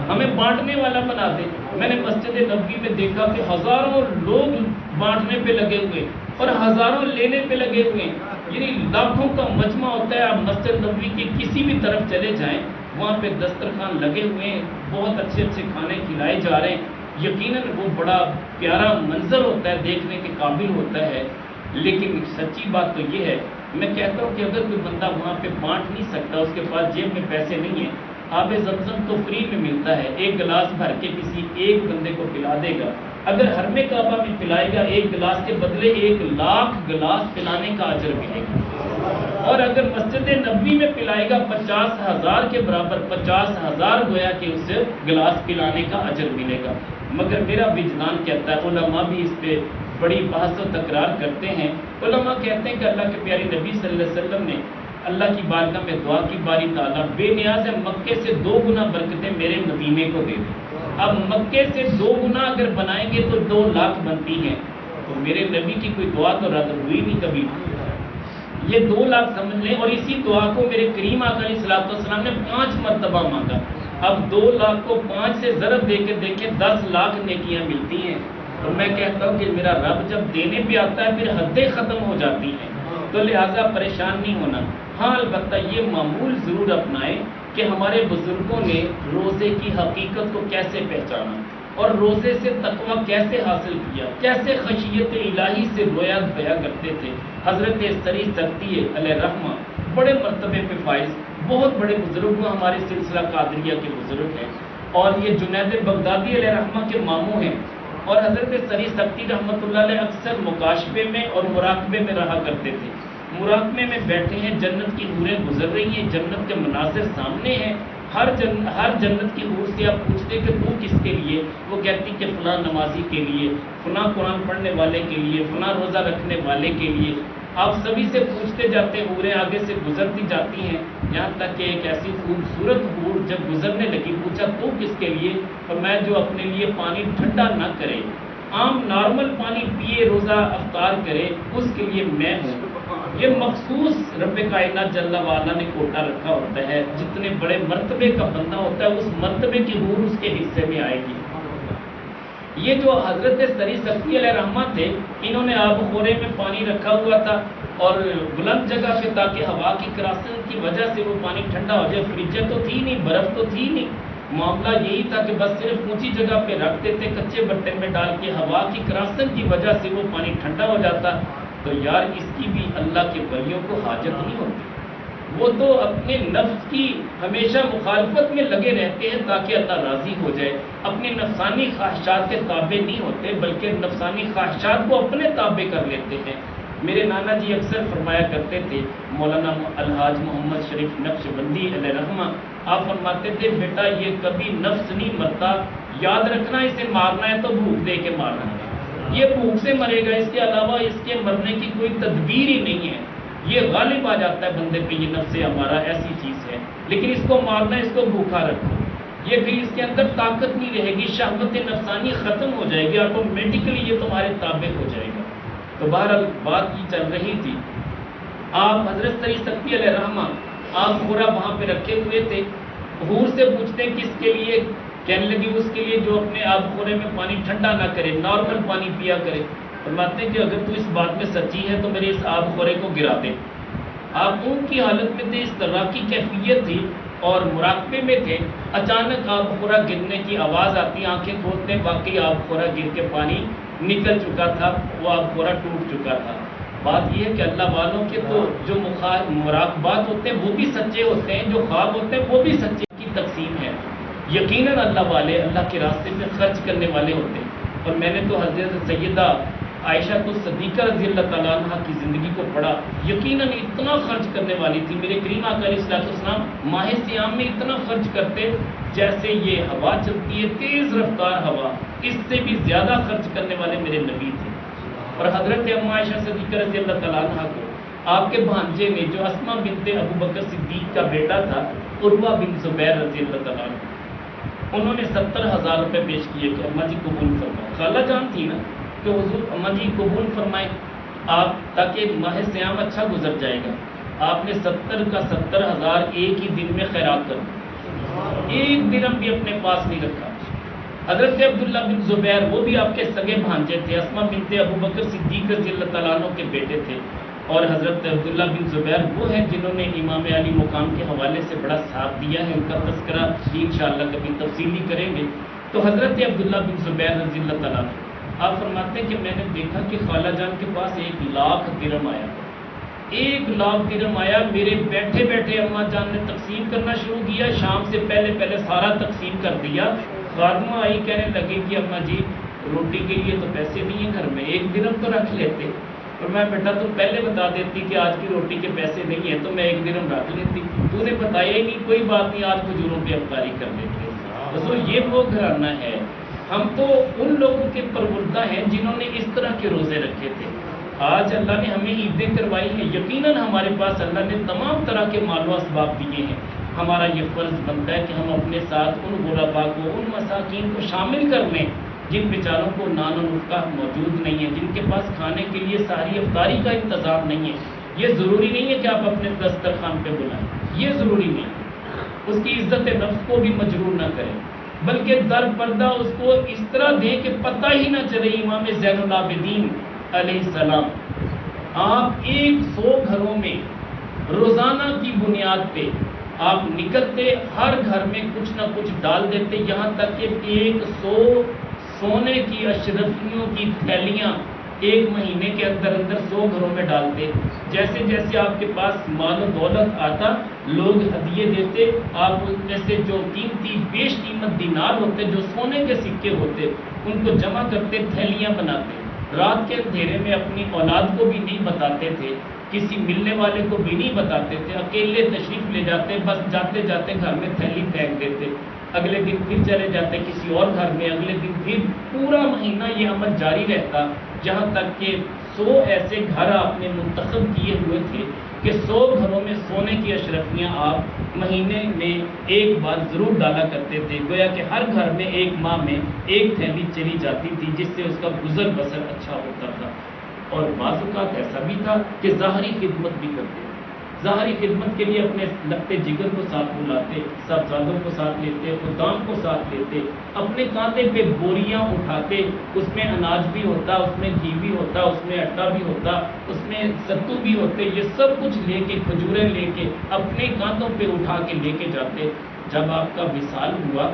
[SPEAKER 1] ہمیں بانٹنے والا بنا دے۔ میں نے مسجد نبوی میں دیکھا کہ ہزاروں لوگ بانٹنے پہ لگے ہوئے اور ہزاروں لینے پہ لگے ہوئے، یعنی لاکھوں کا مجمع ہوتا ہے۔ آپ مسجد نبوی کی کسی بھی طرف چلے جائیں وہاں پہ دسترخوان لگے ہوئے ہیں، بہت اچھے اچھے کھانے کھلائے جا رہے ہیں، یقیناً وہ بڑا پیارا منظر ہوتا ہے، دیکھنے کے قابل ہوتا ہے۔ لیکن سچی بات تو یہ ہے، میں کہتا ہوں کہ اگر کوئی بندہ وہاں پہ بانٹ نہیں سکتا، اس کے پاس جیب میں پیسے نہیں ہیں، آب زمزم تو فری میں ملتا ہے، ایک گلاس بھر کے کسی ایک بندے کو پلا دے گا، اگر حرم کعبہ میں پلائے گا ایک گلاس کے بدلے 1,00,000 گلاس پلانے کا اجر ملے گا، اور اگر مسجد نبوی میں پلائے گا 50,000 کے برابر، 50,000 گویا کہ اس گلاس پلانے کا اجر ملے گا۔ مگر میرا وجدان کہتا ہے، علماء بھی اس پہ بڑی بحث و تکرار کرتے ہیں، علماء کہتے ہیں کہ اللہ کے پیارے نبی صلی اللہ علیہ وسلم نے اللہ کی بارگاہ میں دعا کی، باری تعالیٰ بے نیاز ہے مکے سے 2 گنا برکتیں میرے مدینے کو دے دیں۔ اب مکے سے 2 گنا اگر بنائیں گے تو 2,00,000 بنتی ہیں، تو میرے نبی کی کوئی دعا تو رد ہوئی نہیں کبھی، یہ 2,00,000 سمجھ لیں، اور اسی دعا کو میرے کریم آقا علیہ الصلوۃ والسلام نے 5 مرتبہ مانگا۔ اب 2,00,000 کو 5 سے ضرب دے کے دیکھیں 10,00,000 نیکیاں ملتی ہیں۔ اور میں کہتا ہوں کہ میرا رب جب دینے پہ آتا ہے پھر حدیں ختم ہو جاتی ہیں، تو لہٰذا پریشان نہیں ہونا۔ ہاں البتہ یہ معمول ضرور اپنائیں کہ ہمارے بزرگوں نے روزے کی حقیقت کو کیسے پہچانا اور روزے سے تقویٰ کیسے حاصل کیا، کیسے خشیت الہی سے رویا دھویا کرتے تھے۔ حضرت سری سکتی علیہ رحمہ بڑے مرتبے پہ فائز، بہت بڑے بزرگ ہیں، ہمارے سلسلہ قادریہ کے بزرگ ہیں، اور یہ جنید بغدادی علیہ رحمہ کے ماموں ہیں، اور حضرت سری سکتی رحمۃ اللہ علیہ اکثر مکاشفے میں اور مراقبے میں رہا کرتے تھے۔ مراقبے میں بیٹھے ہیں، جنت کی حوریں گزر رہی ہیں، جنت کے مناظر سامنے ہیں، ہر جنت کی حور سے آپ پوچھتے کہ تو کس کے لیے، وہ کہتی کہ فلاں نمازی کے لیے، فلاں قرآن پڑھنے والے کے لیے، فلاں روزہ رکھنے والے کے لیے۔ آپ سبھی سے پوچھتے جاتے، حوریں آگے سے گزرتی جاتی ہیں، یہاں تک کہ ایک ایسی خوبصورت حور جب گزرنے لگی پوچھا تو کس کے لیے، اور میں جو اپنے لیے پانی ٹھنڈا نہ کرے، عام نارمل پانی پیے، روزہ افطار کرے، اس کے لیے میں ہوں۔ یہ مخصوص رب کائنات جل وعلا نے کوٹا رکھا ہوتا ہے، جتنے بڑے مرتبے کا بندہ ہوتا ہے اس مرتبے کی حور اس کے حصے میں آئے گی۔
[SPEAKER 2] یہ جو حضرت سری سکتی علیہ رحمہ تھے، انہوں نے آب خورے میں پانی رکھا ہوا تھا اور بلند جگہ پہ، تاکہ ہوا کی کراسن کی وجہ سے وہ پانی ٹھنڈا ہو جائے۔ فریجر تو تھی نہیں، برف تو تھی نہیں، معاملہ یہی تھا کہ بس صرف اونچی جگہ پہ رکھتے تھے کچے بٹے میں ڈال کے، ہوا کی کراسن کی وجہ سے وہ پانی ٹھنڈا ہو جاتا۔ تو یار اس کی بھی اللہ کے ولیوں کو حاجت نہیں ہوتی، وہ تو اپنے نفس کی ہمیشہ مخالفت میں لگے رہتے ہیں تاکہ اللہ راضی ہو جائے، اپنی نفسانی خواہشات کے تابع نہیں ہوتے بلکہ نفسانی خواہشات کو اپنے تابع کر لیتے ہیں۔ میرے نانا جی اکثر فرمایا کرتے تھے، مولانا الحاج محمد شریف نقشبندی علیہ رحمہ، آپ فرماتے تھے بیٹا یہ کبھی نفس نہیں مرتا، یاد رکھنا اسے مارنا ہے تو بھوک دے کے مارنا ہے، یہ بھوک سے مرے گا، اس کے علاوہ اس کے مرنے کی کوئی تدبیر ہی نہیں ہے، یہ غالب آ جاتا ہے بندے پہ، یہ نفس ہمارا ایسی چیز ہے، لیکن اس کو مارنا ہے، اس کو بھوکا رکھو، یہ پھر اس کے اندر طاقت نہیں رہے گی، شہوت نفسانی ختم ہو جائے گی، آٹومیٹکلی یہ تمہارے تابع ہو جائے گا۔ تو بہرحال بات یہ چل رہی تھی، آپ حضرت سری سکتی علیہ رحمہ آپ پورا وہاں پہ رکھے ہوئے تھے، حور سے پوچھتے ہیں کس کے لیے، کہنے لگی اس کے لیے جو اپنے آب خورے میں پانی ٹھنڈا نہ کرے، نارمل پانی پیا کرے۔ فرماتے ہیں کہ اگر تو اس بات میں سچی ہے تو میرے اس آب خورے کو گرا دے۔ آپ اونگ کی حالت میں تھے، اس طرح کی کیفیت تھی اور مراقبے میں تھے، اچانک آب خورا گرنے کی آواز آتی، آنکھیں کھولتے ہیں، واقعی آب خورا گر کے پانی نکل چکا تھا، وہ آب خورا ٹوٹ چکا تھا۔ بات یہ ہے کہ اللہ والوں کے تو جو مراقبات ہوتے ہیں وہ بھی سچے ہوتے ہیں، جو خواب ہوتے ہیں وہ بھی سچے کی تقسیم ہے۔ یقیناً اللہ والے اللہ کے راستے میں خرچ کرنے والے ہوتے ہیں، اور میں نے تو حضرت سیدہ عائشہ کو صدیقہ رضی اللہ تعالیٰ عنہ کی زندگی کو پڑھا، یقیناً اتنا خرچ کرنے والی تھی، میرے کریم آقا علیہ السلام ماہ سیام میں اتنا خرچ کرتے جیسے یہ ہوا چلتی ہے تیز رفتار ہوا، اس سے بھی زیادہ خرچ کرنے والے میرے نبی تھے۔ اور حضرت ام عائشہ صدیقہ رضی اللہ تعالیٰ عنہ کو آپ کے بھانجے نے جو اسماء بنت ابو بکر صدیق کا بیٹا تھا، عروہ بن زبیر رضی اللہ تعالیٰ عنہ، انہوں نے 70,000 روپے پیش کیے کہ اماں جی قبول فرمائیں، خالہ جان تھی نا، کہ حضور اماں جی قبول فرمائیں آپ، تاکہ ماہ سیام اچھا گزر جائے گا۔ آپ نے 70 کا 70,000 ایک ہی دن میں خیرات کر دیا، ایک درہم بھی اپنے پاس نہیں رکھا۔ حضرت عبداللہ بن زبیر وہ بھی آپ کے سگے بھانجے تھے، اسماء بنت ابو بکر صدیق رضی اللہ تعالیٰ عنہ کے بیٹے تھے، اور حضرت عبداللہ بن زبیر وہ ہیں جنہوں نے امام علی مقام کے حوالے سے بڑا ساتھ دیا ہے، ان کا تذکرہ بھی انشاءاللہ کبھی تفصیلی کریں گے۔ تو حضرت عبداللہ بن زبیر رضی اللہ تعالیٰ عنہ آپ فرماتے ہیں کہ میں نے دیکھا کہ خالہ جان کے پاس 1,00,000 درہم آیا، 1,00,000 درہم آیا، میرے بیٹھے بیٹھے اماں جان نے تقسیم کرنا شروع کیا، شام سے پہلے سارا تقسیم کر دیا۔ خادمہ آئی کہنے لگی کہ اماں جی روٹی کے لیے تو پیسے نہیں ہیں گھر میں، 1 درہم تو رکھ لیتے، اور میں بیٹا تم پہلے بتا دیتی کہ آج کی روٹی کے پیسے نہیں ہیں تو میں 1 درہم رکھ لیتی، تو نے بتایا ہی نہیں، کوئی بات نہیں آج کھجوروں پہ افطاری کر لیتے۔ حضور یہ وہ گھرانہ ہے، ہم تو ان لوگوں کے پروردہ ہیں جنہوں نے اس طرح کے روزے رکھے تھے۔ آج اللہ نے ہمیں عیدیں کروائی ہیں، یقیناً ہمارے پاس اللہ نے تمام طرح کے مال و اسباب دیے ہیں، ہمارا یہ فرض بنتا ہے کہ ہم اپنے ساتھ ان غرباء کو، ان مساکین کو شامل کر لیں جن بیچاروں کو نان و نفقہ موجود نہیں ہے، جن کے پاس کھانے کے لیے ساری افطاری کا انتظام نہیں ہے۔ یہ ضروری نہیں ہے کہ آپ اپنے دسترخوان پہ بلائیں، یہ ضروری نہیں ہے، اس کی عزت نفس کو بھی مجرور نہ کریں، بلکہ در پردہ اس کو اس طرح دیں کہ پتہ ہی نہ چلے۔ امام زین العابدین علیہ السلام آپ 100 گھروں میں روزانہ کی بنیاد پہ آپ نکلتے، ہر گھر میں کچھ نہ کچھ ڈال دیتے، یہاں تک کہ 100 سونے کی اشرفیوں کی تھیلیاں 1 مہینے کے اندر 100 گھروں میں ڈالتے۔ جیسے جیسے آپ کے پاس مال و دولت آتا لوگ ہدیے دیتے، آپ ان میں سے جو قیمتی بیش قیمت دینار ہوتے، جو سونے کے سکے ہوتے، ان کو جمع کرتے، تھیلیاں بناتے، رات کے اندھیرے میں اپنی اولاد کو بھی نہیں بتاتے تھے، کسی ملنے والے کو بھی نہیں بتاتے تھے، اکیلے تشریف لے جاتے، بس جاتے جاتے گھر میں تھیلی پھینک دیتے، اگلے دن پھر چلے جاتے کسی اور گھر میں، اگلے دن پھر پورا مہینہ یہ عمل جاری رہتا، جہاں تک کہ 100 ایسے گھر آپ نے منتخب کیے ہوئے تھے کہ 100 گھروں میں سونے کی اشرفیاں آپ مہینے میں ایک بار ضرور ڈالا کرتے تھے، گویا کہ ہر گھر میں 1 ماہ میں 1 تھیلی چلی جاتی تھی، جس سے اس کا گزر بسر اچھا ہوتا تھا۔ اور بعض اوقات ایسا بھی تھا کہ ظاہری خدمت بھی کرتے تھے، ظاہری خدمت کے لیے اپنے لگتے جگر کو ساتھ بلاتے، صاحبزادوں کو ساتھ لیتے، خدام کو ساتھ لیتے، اپنے کاندھے پہ بوریاں اٹھاتے، اس میں اناج بھی ہوتا، اس میں گھی بھی ہوتا، اس میں آٹا بھی ہوتا، اس میں ستو بھی ہوتے، یہ سب کچھ لے کے، کھجوریں لے کے اپنے کاندھوں پہ اٹھا کے لے کے جاتے۔ جب آپ کا وصال ہوا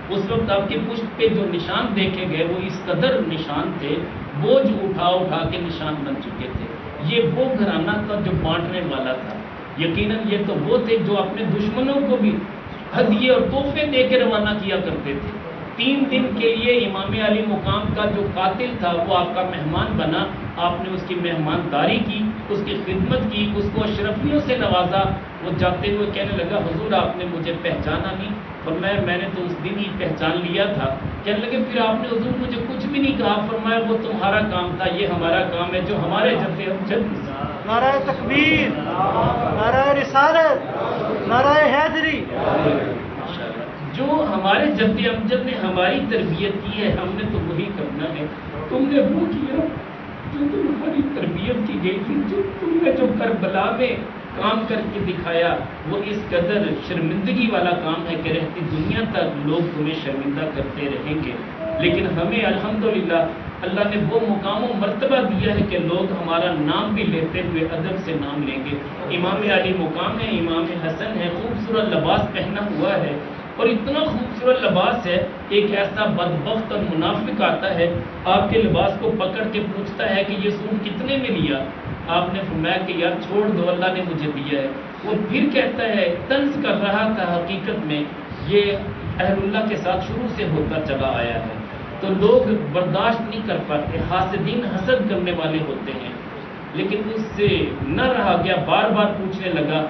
[SPEAKER 2] اس وقت آپ کی پشت پہ جو نشان دیکھے گئے وہ اس قدر نشان تھے، بوجھ اٹھا اٹھا کے نشان بن چکے تھے۔ یہ وہ گھرانہ تھا جو بانٹنے والا تھا۔ یقیناً یہ تو وہ تھے جو اپنے دشمنوں کو بھی ہدیے اور تحفے دے کے روانہ کیا کرتے تھے۔ 3 دن کے لیے امام علی مقام کا جو قاتل تھا وہ آپ کا مہمان بنا، آپ نے اس کی مہمانداری کی، اس کی خدمت کی، اس کو اشرفیوں سے نوازا۔ وہ جاتے ہوئے کہنے لگا حضور آپ نے مجھے پہچانا نہیں، اور میں نے تو اس دن ہی پہچان لیا تھا۔ کہنے لگے پھر آپ نے حضور مجھے کچھ بھی نہیں کہا، فرمایا وہ تمہارا کام تھا، یہ ہمارا کام ہے جو ہمارے جد امجد۔
[SPEAKER 3] نعرہ تکبیر، نعرہ رسالت، نعرہ حیدری۔
[SPEAKER 2] جو ہمارے جد امجد نے ہماری تربیت کی ہے ہم نے تو وہی کرنا ہے۔ تم نے وہ کیا جو تمہاری تربیت کی گئی تھی، جو تم نے جو کربلا میں کام کر کے دکھایا وہ اس قدر شرمندگی والا کام ہے کہ رہتی دنیا تک لوگ تمہیں شرمندہ کرتے رہیں گے، لیکن ہمیں الحمدللہ اللہ نے وہ مقام و مرتبہ دیا ہے کہ لوگ ہمارا نام بھی لیتے ہوئے ادب سے نام لیں گے۔ امام علی مقام ہے، امام حسن ہے، خوبصورت لباس پہنا ہوا ہے، اور اتنا خوبصورت لباس ہے، ایک ایسا بدبخت اور منافق آتا ہے آپ کے لباس کو پکڑ کے پوچھتا ہے کہ یہ سوٹ کتنے میں لیا؟ آپ نے فرمایا کہ یار چھوڑ دو، اللہ نے مجھے دیا ہے۔ وہ پھر کہتا ہے، طنز کر رہا تھا، حقیقت میں یہ اہل اللہ کے ساتھ شروع سے ہوتا چلا آیا ہے، تو لوگ برداشت نہیں کر پاتے، حاسدین حسد کرنے والے ہوتے ہیں، لیکن اس سے نہ رہا گیا، بار بار پوچھنے لگا۔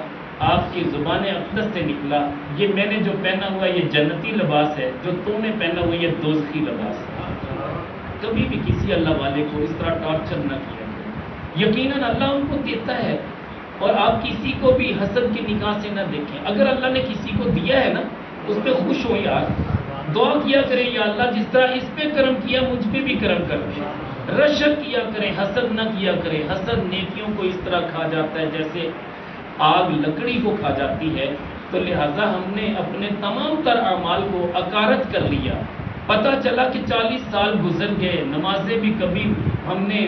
[SPEAKER 2] آپ کی زبان اقدس سے نکلا، یہ میں نے جو پہنا ہوا یہ جنتی لباس ہے، جو تم نے پہنا ہوا یہ دوزخی لباس ہے۔ کبھی بھی کسی اللہ والے کو اس طرح ٹارچر نہ کیا۔ یقیناً اللہ ان کو دیتا ہے، اور آپ کسی کو بھی حسد کی نگاہ سے نہ دیکھیں۔ اگر اللہ نے کسی کو دیا ہے نا اس پہ خوش ہو یار، دعا کیا کریں یا اللہ جس طرح اس پہ کرم کیا مجھ پہ بھی کرم کر دے، رشک کیا کریں، حسد نہ کیا کریں۔ حسد نیکیوں کو اس طرح کھا جاتا ہے جیسے آگ لکڑی کو کھا جاتی ہے، تو لہٰذا ہم نے اپنے تمام تر اعمال کو اکارت کر لیا۔ پتہ چلا کہ 40 سال گزر گئے، نمازیں بھی کبھی ہم نے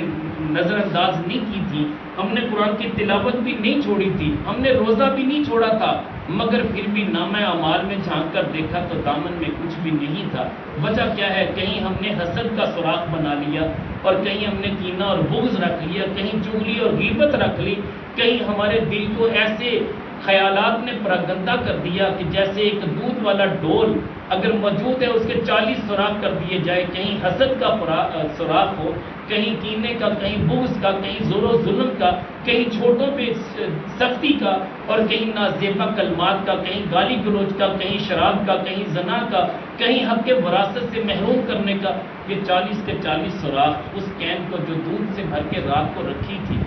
[SPEAKER 2] نظر انداز نہیں کی تھی، ہم نے قرآن کی تلاوت بھی نہیں چھوڑی تھی، ہم نے روزہ بھی نہیں چھوڑا تھا، مگر پھر بھی نامہ اعمال میں جھانک کر دیکھا تو دامن میں کچھ بھی نہیں تھا۔ وجہ کیا ہے؟ کہیں ہم نے حسد کا سراغ بنا لیا، اور کہیں ہم نے کینہ اور بغض رکھ لیا، کہیں چغلی اور غیبت رکھ لی، کہیں ہمارے دل کو ایسے خیالات نے پراگندہ کر دیا کہ جیسے ایک دودھ والا ڈول اگر موجود ہے اس کے 40 سوراخ کر دیے جائے، کہیں حسد کا سوراخ ہو، کہیں کینے کا، کہیں بغض کا، کہیں زور و ظلم کا، کہیں چھوٹوں پہ سختی کا، اور کہیں نازیبا کلمات کا، کہیں گالی گلوچ کا، کہیں شراب کا، کہیں زنا کا، کہیں حق کے وراثت سے محروم کرنے کا۔ یہ 40 کے 40 سوراخ اس کین کو جو دودھ سے بھر کے رات کو رکھی تھی،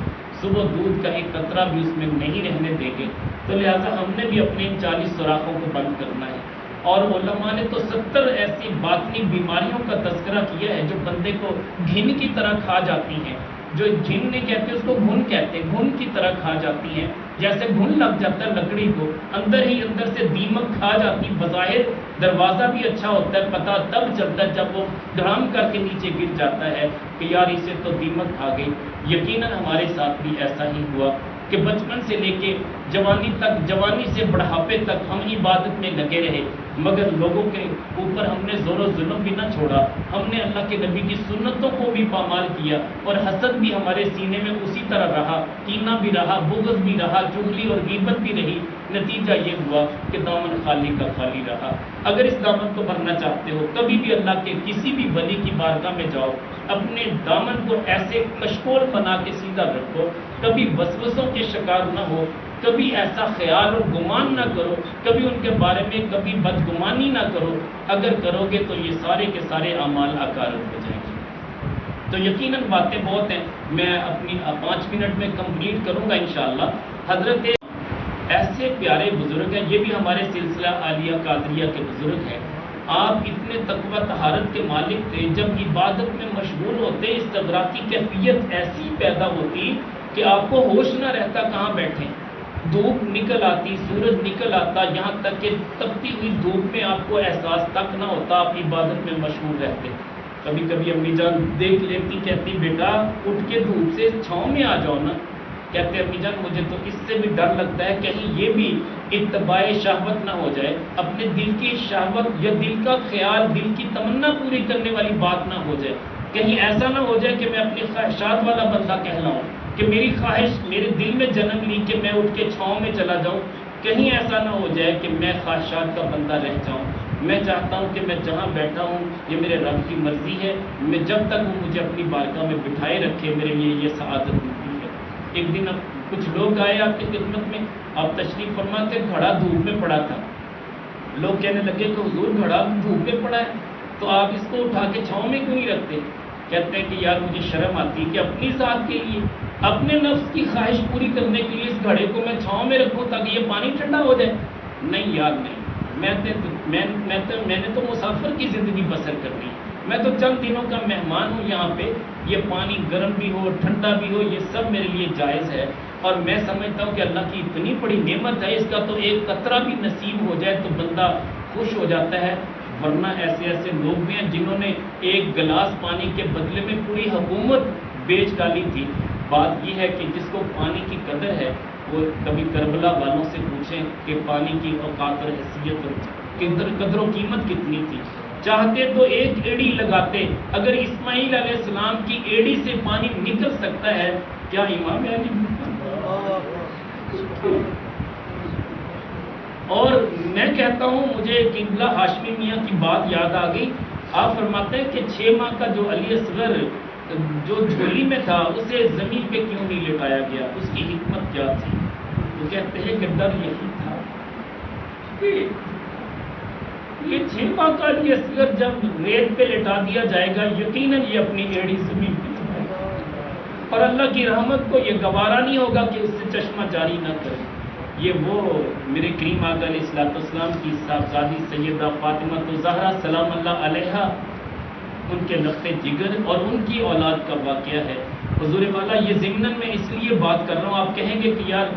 [SPEAKER 2] صبح دودھ کا ایک قطرہ بھی اس میں نہیں رہنے دیں گے، تو لہٰذا ہم نے بھی اپنے ان 40 سوراخوں کو بند کرنا ہے۔ اور علماء نے تو 70 ایسی باطنی بیماریوں کا تذکرہ کیا ہے جو بندے کو گھن کی طرح کھا جاتی ہیں، جو گھن نہیں کہتے اس کو گھن کہتے ہیں، گھن کی طرح کھا جاتی ہیں، جیسے گھن لگ جاتا ہے لکڑی کو، اندر ہی اندر سے دیمک کھا جاتی۔ بظاہر دروازہ بھی اچھا ہوتا ہے، پتہ تب چلتا ہے جب وہ دھڑام کر کے نیچے گر جاتا ہے کہ یار اسے تو دیمک کھا گئی۔ یقیناً ہمارے ساتھ بھی ایسا ہی ہوا کہ بچپن سے لے کے جوانی تک، جوانی سے بڑھاپے تک ہم عبادت میں لگے رہے، مگر لوگوں کے اوپر ہم نے زور و ظلم بھی نہ چھوڑا، ہم نے اللہ کے نبی کی سنتوں کو بھی پامال کیا، اور حسد بھی ہمارے سینے میں اسی طرح رہا، کینہ بھی رہا، بغض بھی رہا، چغلی اور غیبت بھی رہی۔ نتیجہ یہ ہوا کہ دامن خالی کا خالی رہا۔ اگر اس دامن کو بھرنا چاہتے ہو، کبھی بھی اللہ کے کسی بھی ولی کی بارگاہ میں جاؤ، اپنے دامن کو ایسے کشکول بنا کے سیدھا رکھو، کبھی وسوسوں کے شکار نہ ہو، کبھی ایسا خیال اور گمان نہ کرو، کبھی ان کے بارے میں کبھی بدگمانی نہ کرو۔ اگر کرو گے تو یہ سارے کے سارے اعمال اکارت ہو جائیں گے۔ تو یقیناً باتیں بہت ہیں، میں اپنی 5 منٹ میں کمپلیٹ کروں گا انشاءاللہ۔ حضرت ایسے پیارے بزرگ ہیں، یہ بھی ہمارے سلسلہ عالیہ قادریہ کے بزرگ ہیں۔ آپ اتنے تقویٰ طہارت کے مالک تھے، جب عبادت میں مشغول ہوتے استغراقی کیفیت ایسی پیدا ہوتی کہ آپ کو ہوش نہ رہتا کہاں بیٹھیں۔ دھوپ نکل آتی، سورج نکل آتا، یہاں تک کہ تپتی ہوئی دھوپ میں آپ کو احساس تک نہ ہوتا، آپ عبادت میں مشغول رہتے۔ کبھی کبھی امی جان دیکھ لیتی، کہتی بیٹا اٹھ کے دھوپ سے چھاؤں میں آ جاؤ نا۔ کہتے امی جان مجھے تو اس سے بھی ڈر لگتا ہے کہیں یہ بھی اتباع شہوت نہ ہو جائے، اپنے دل کی شہوت یا دل کا خیال، دل کی تمنا پوری کرنے والی بات نہ ہو جائے، کہیں ایسا نہ ہو جائے کہ میں اپنی خواہشات والا بندہ کہلاؤں، کہ میری خواہش میرے دل میں جنم لی کہ میں اٹھ کے چھاؤں میں چلا جاؤں، کہیں ایسا نہ ہو جائے کہ میں خواہشات کا بندہ رہ جاؤں۔ میں چاہتا ہوں کہ میں جہاں بیٹھا ہوں یہ میرے رب کی مرضی ہے، میں جب تک وہ مجھے اپنی بارگاہ میں بٹھائے رکھے میرے لیے یہ سعادت ملتی ہے۔ ایک دن اب کچھ لوگ آئے آپ کی خدمت میں، آپ تشریف فرما کے گھڑا دھوپ میں پڑا تھا، لوگ کہنے لگے کہ حضور گھڑا دھوپ میں پڑا ہے تو آپ اس کو اٹھا کے چھاؤں میں کیوں نہیں رکھتے؟ کہتے ہیں کہ یار مجھے شرم آتی کہ اپنی ذات کے لیے، اپنے نفس کی خواہش پوری کرنے کے لیے اس گھڑے کو میں چھاؤں میں رکھوں تاکہ یہ پانی ٹھنڈا ہو جائے۔ نہیں یار نہیں، میں نے تو مسافر کی زندگی بسر کرنی ہے، میں تو چند دنوں کا مہمان ہوں یہاں پہ، یہ پانی گرم بھی ہو ٹھنڈا بھی ہو یہ سب میرے لیے جائز ہے، اور میں سمجھتا ہوں کہ اللہ کی اتنی بڑی نعمت ہے، اس کا تو ایک قطرہ بھی نصیب ہو جائے تو بندہ خوش ہو جاتا ہے۔ ورنہ ایسے ایسے لوگ بھی ہیں جنہوں نے ایک گلاس پانی کے بدلے میں پوری حکومت بیچ ڈالی تھی۔ بات یہ ہے کہ جس کو پانی کی قدر ہے وہ کبھی کربلا والوں سے پوچھیں کہ پانی کی اوقات اور حیثیت اور قدر و قیمت کتنی تھی۔ چاہتے تو ایک ایڑی لگاتے، اگر اسماعیل علیہ السلام کی ایڑی سے پانی نکل سکتا ہے کیا امام علی؟ اور میں کہتا ہوں مجھے قبلہ ہاشمی میاں کی بات یاد آ گئی، آپ فرماتے ہیں کہ 6 ماہ کا جو علی اصغر جو جھولی میں تھا اسے زمین پہ کیوں نہیں لٹایا گیا، اس کی حکمت کیا تھی؟ وہ کہتے ہیں کہ ڈر یہی تھا کہ یہ 6 ماہ کا علی اصغر جب ریت پہ لٹا دیا جائے گا یقیناً یہ اپنی ایڑی زمین پہ لٹائے گا، اور اللہ کی رحمت کو یہ گوارا نہیں ہوگا کہ اس سے چشمہ جاری نہ کرے۔ یہ وہ میرے کریم آقا علیہ الصلوۃ والسلام کی صاحبزادی سیدہ فاطمہ الزہرا سلام اللہ علیہا، ان کے لخت جگر اور ان کی اولاد کا واقعہ ہے۔ حضور والا یہ ضمناً میں اس لیے بات کر رہا ہوں، آپ کہیں گے کہ یار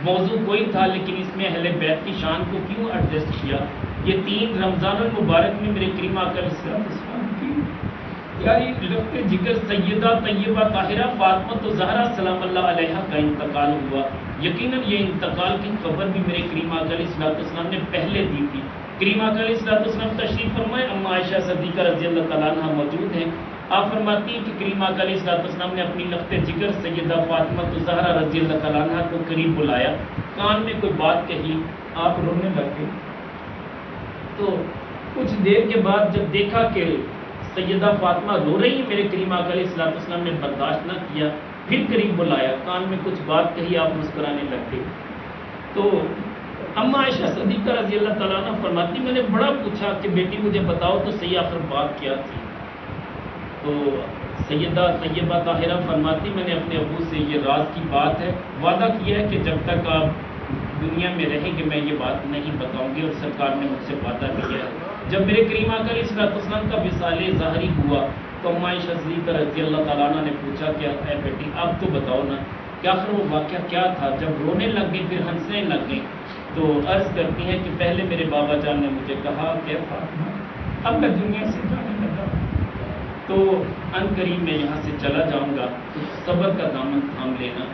[SPEAKER 2] موضوع کوئی تھا لیکن اس میں اہل بیت کی شان کو کیوں ایڈجسٹ کیا؟ یہ 3 رمضان المبارک میں میرے کریم آقا علیہ الصلوۃ والسلام کی یاری لخت جگر سیدہ طیبہ طاہرہ فاطمہ الزہرا سلام اللہ علیہا کا انتقال ہوا۔ یقیناً یہ انتقال کی خبر بھی میرے کریم آقا علیہ الصلوۃ والسلام نے پہلے دی تھی۔ کریم آقا علیہ الصلوۃ والسلام تشریف فرمائے، اما عائشہ صدیقہ رضی اللہ تعالیٰ عنہ موجود ہیں، آپ فرماتی ہیں کہ کریم آقا علیہ الصلوۃ والسلام نے اپنی لخت جگر سیدہ فاطمہ الزہرا رضی اللہ تعالیٰ عنہ کو قریب بلایا، کان میں کوئی بات کہی، آپ رونے لگے۔ تو کچھ دیر کے بعد جب دیکھا کہ سیدہ فاطمہ رو رہی ہیں، میرے کریم آقا علیہ الصلوۃ والسلام نے برداشت نہ کیا، پھر قریب بلایا، کان میں کچھ بات کہی، آپ مسکرانے لگے۔ تو اما عائشہ صدیقہ رضی اللہ تعالیٰ عنہ فرماتی میں نے بڑا پوچھا کہ بیٹی مجھے بتاؤ تو صحیح آخر بات کیا تھی؟ تو سیدہ طیبہ طاہرہ فرماتی میں نے اپنے ابو سے یہ راز کی بات ہے، وعدہ کیا ہے کہ جب تک آپ دنیا میں رہیں گے میں یہ بات نہیں بتاؤں گی، اور سرکار نے مجھ سے وعدہ کیا ہے۔ جب میرے کریم آقا علیہ الصلوۃ والسلام کا وصال ظاہری ہوا تو اما عائشہ صدیقہ رضی اللہ تعالیٰ عنہ نے پوچھا کہ اے بیٹی اب تو بتاؤ نا کہ آخر وہ واقعہ کیا تھا؟ جب رونے لگ گئی پھر ہنسنے لگ گئی، تو عرض کرتی ہیں کہ پہلے میرے بابا جان نے مجھے کہا کہ فاطمہ اب میں دنیا سے جانے لگا تو ان قریب میں یہاں سے چلا جاؤں گا، تو صبر کا دامن تھام لینا۔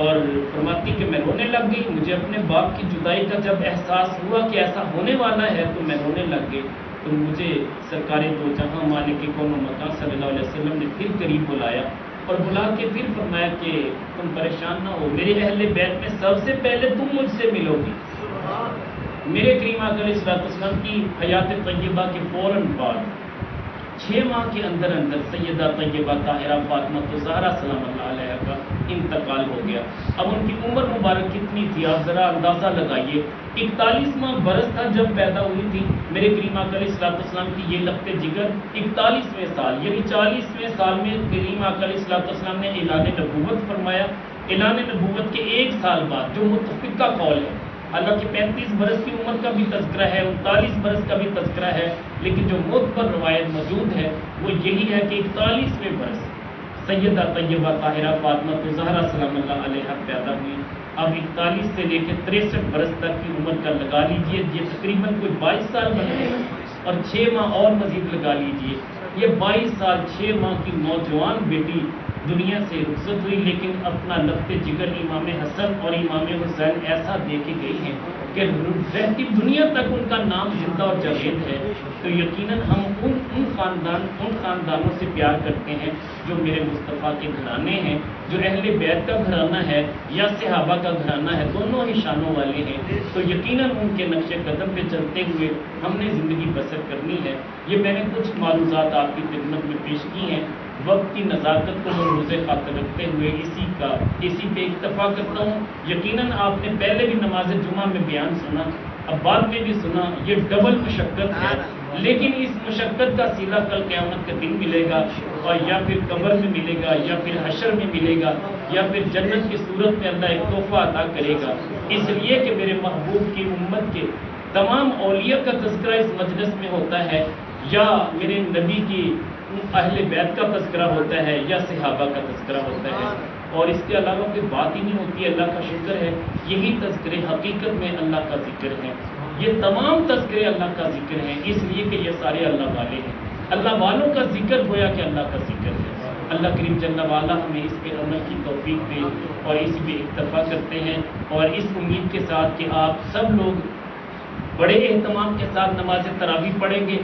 [SPEAKER 2] اور فرماتی کہ میں رونے لگ گئی، مجھے اپنے باپ کی جدائی کا جب احساس ہوا کہ ایسا ہونے والا ہے تو میں رونے لگ گئی، تو مجھے سرکار دو جہاں مالک کون و مکان صلی اللہ علیہ وسلم نے پھر قریب بلایا اور بلا کے پھر فرمایا کہ تم پریشان نہ ہو، میرے اہل بیت میں سب سے پہلے تم مجھ سے ملو گی۔ میرے کریم آقا علیہ الصلوۃ والسلام کی حیات طیبہ کے فوراً بعد 6 ماہ کے اندر سیدہ طیبہ طاہرہ فاطمہ الزہرا سلام اللہ علیہا کا انتقال ہو گیا۔ اب ان کی عمر مبارک کتنی تھی آپ ذرا اندازہ لگائیے، 41واں برس تھا جب پیدا ہوئی تھی میرے کریم آقا علیہ الصلوۃ والسلام کی یہ لخت جگر 41ویں سال یعنی 40ویں سال میں کریم آقا علیہ الصلوۃ والسلام نے اعلان نبوت فرمایا۔ اعلان نبوت کے 1 سال بعد جو متفقہ قول ہے، حالانکہ 35 برس کی عمر کا بھی تذکرہ ہے، 39 برس کا بھی تذکرہ ہے، لیکن جو معتبر روایت موجود ہے وہ یہی ہے کہ 41ویں برس سیدہ طیبہ طاہرہ فاطمہ الزہرا سلام اللہ علیہا پیدا ہوئی۔ اب 41 سے لے کے 63 برس تک کی عمر کا لگا لیجئے، یہ تقریباً کوئی 22 سال بن گئے، اور 6 ماہ اور مزید لگا لیجئے، یہ 22 سال 6 ماہ کی نوجوان بیٹی دنیا سے رخصت ہوئی، لیکن اپنا لفظ جگر امام حسن اور امام حسین ایسا دے کے گئی ہیں کہ رہتی دنیا تک ان کا نام زندہ اور جاوید ہے۔ تو یقیناً ہم ان خاندانوں سے پیار کرتے ہیں جو میرے مصطفیٰ کے گھرانے ہیں، جو اہل بیت کا گھرانہ ہے یا صحابہ کا گھرانہ ہے، دونوں ہی شانوں والے ہیں۔ تو یقیناً ان کے نقش قدم پہ چلتے ہوئے ہم نے زندگی بسر کرنی ہے۔ یہ میں نے کچھ معروضات آپ کی خدمت میں پیش کی ہیں، وقت کی نزاکت کو ملحوظ خاطر رکھتے ہوئے اسی پہ اکتفا کرتا ہوں۔ یقیناً آپ نے پہلے بھی نماز جمعہ میں بیان سنا، اب بعد میں بھی سنا، یہ ڈبل مشقت ہے، لیکن اس مشقت کا صلہ کل قیامت کے دن ملے گا، اور یا پھر قبر میں ملے گا، یا پھر حشر میں ملے گا، یا پھر جنت کی صورت میں اللہ ایک تحفہ عطا کرے گا، اس لیے کہ میرے محبوب کی امت کے تمام اولیاء کا تذکرہ اس مجلس میں ہوتا ہے، یا میرے نبی کی اہل بیت کا تذکرہ ہوتا ہے، یا صحابہ کا تذکرہ ہوتا ہے، اور اس کے علاوہ کوئی بات ہی نہیں ہوتی ہے۔ اللہ کا شکر ہے، یہی تذکرے حقیقت میں اللہ کا ذکر ہے، یہ تمام تذکرے اللہ کا ذکر ہیں، اس لیے کہ یہ سارے اللہ والے ہیں۔ اللہ والوں کا ذکر گویا کہ اللہ کا ذکر ہے۔ اللہ کریم جل وعلا ہمیں اس پہ عمل کی توفیق دے، اور اس پہ اکتفا کرتے ہیں، اور اس امید کے ساتھ کہ آپ سب لوگ بڑے اہتمام کے ساتھ نماز تراویح پڑھیں گے،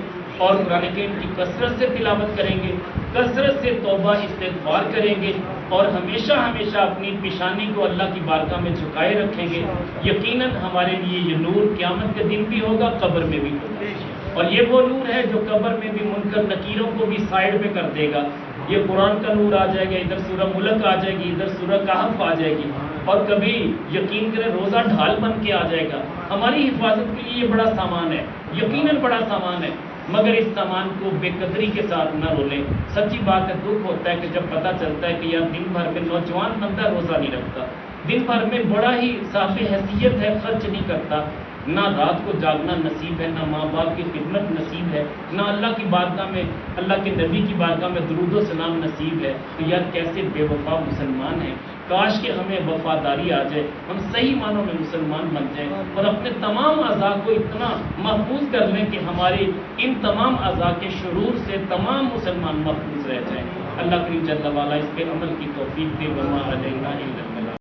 [SPEAKER 2] اور قرآن کریم کی کثرت سے تلاوت کریں گے، کثرت سے توبہ استغفار کریں گے، اور ہمیشہ ہمیشہ اپنی پیشانی کو اللہ کی بارگاہ میں جھکائے رکھیں گے۔ یقیناً ہمارے لیے یہ نور قیامت کے دن بھی ہوگا، قبر میں بھی ہوگا، اور یہ وہ نور ہے جو قبر میں بھی منکر نکیروں کو بھی سائڈ پہ کر دے گا۔ یہ قرآن کا نور آ جائے گا، ادھر سورہ ملک آ جائے گی، ادھر سورہ کہف آ جائے گی، اور کبھی یقین کریں روزہ ڈھال بن کے آ جائے گا۔ ہماری حفاظت کے لیے یہ بڑا سامان ہے، یقیناً بڑا سامان ہے، مگر اس سامان کو بے قدری کے ساتھ نہ رولیں۔ سچی بات ہے، دکھ ہوتا ہے کہ جب پتہ چلتا ہے کہ یار دن بھر میں نوجوان بندہ روزہ نہیں رکھتا، دن بھر میں بڑا ہی صاحب حیثیت ہے، خرچ نہیں کرتا، نہ رات کو جاگنا نصیب ہے، نہ ماں باپ کی خدمت نصیب ہے، نہ اللہ کی بارگاہ میں، اللہ کے نبی کی بارگاہ میں درود و سلام نصیب ہے، تو یار کیسے بے وفا مسلمان ہیں۔ کاش کہ ہمیں وفاداری آ جائے، ہم صحیح معنوں میں مسلمان بن جائیں، اور اپنے تمام اعضاء کو اتنا محفوظ کر لیں کہ ہمارے ان تمام اعضاء کے شرور سے تمام مسلمان محفوظ رہ جائیں۔ اللہ کریم جل وعلا اس پہ عمل کی توفیق دے، وما علینا الا البلاغ۔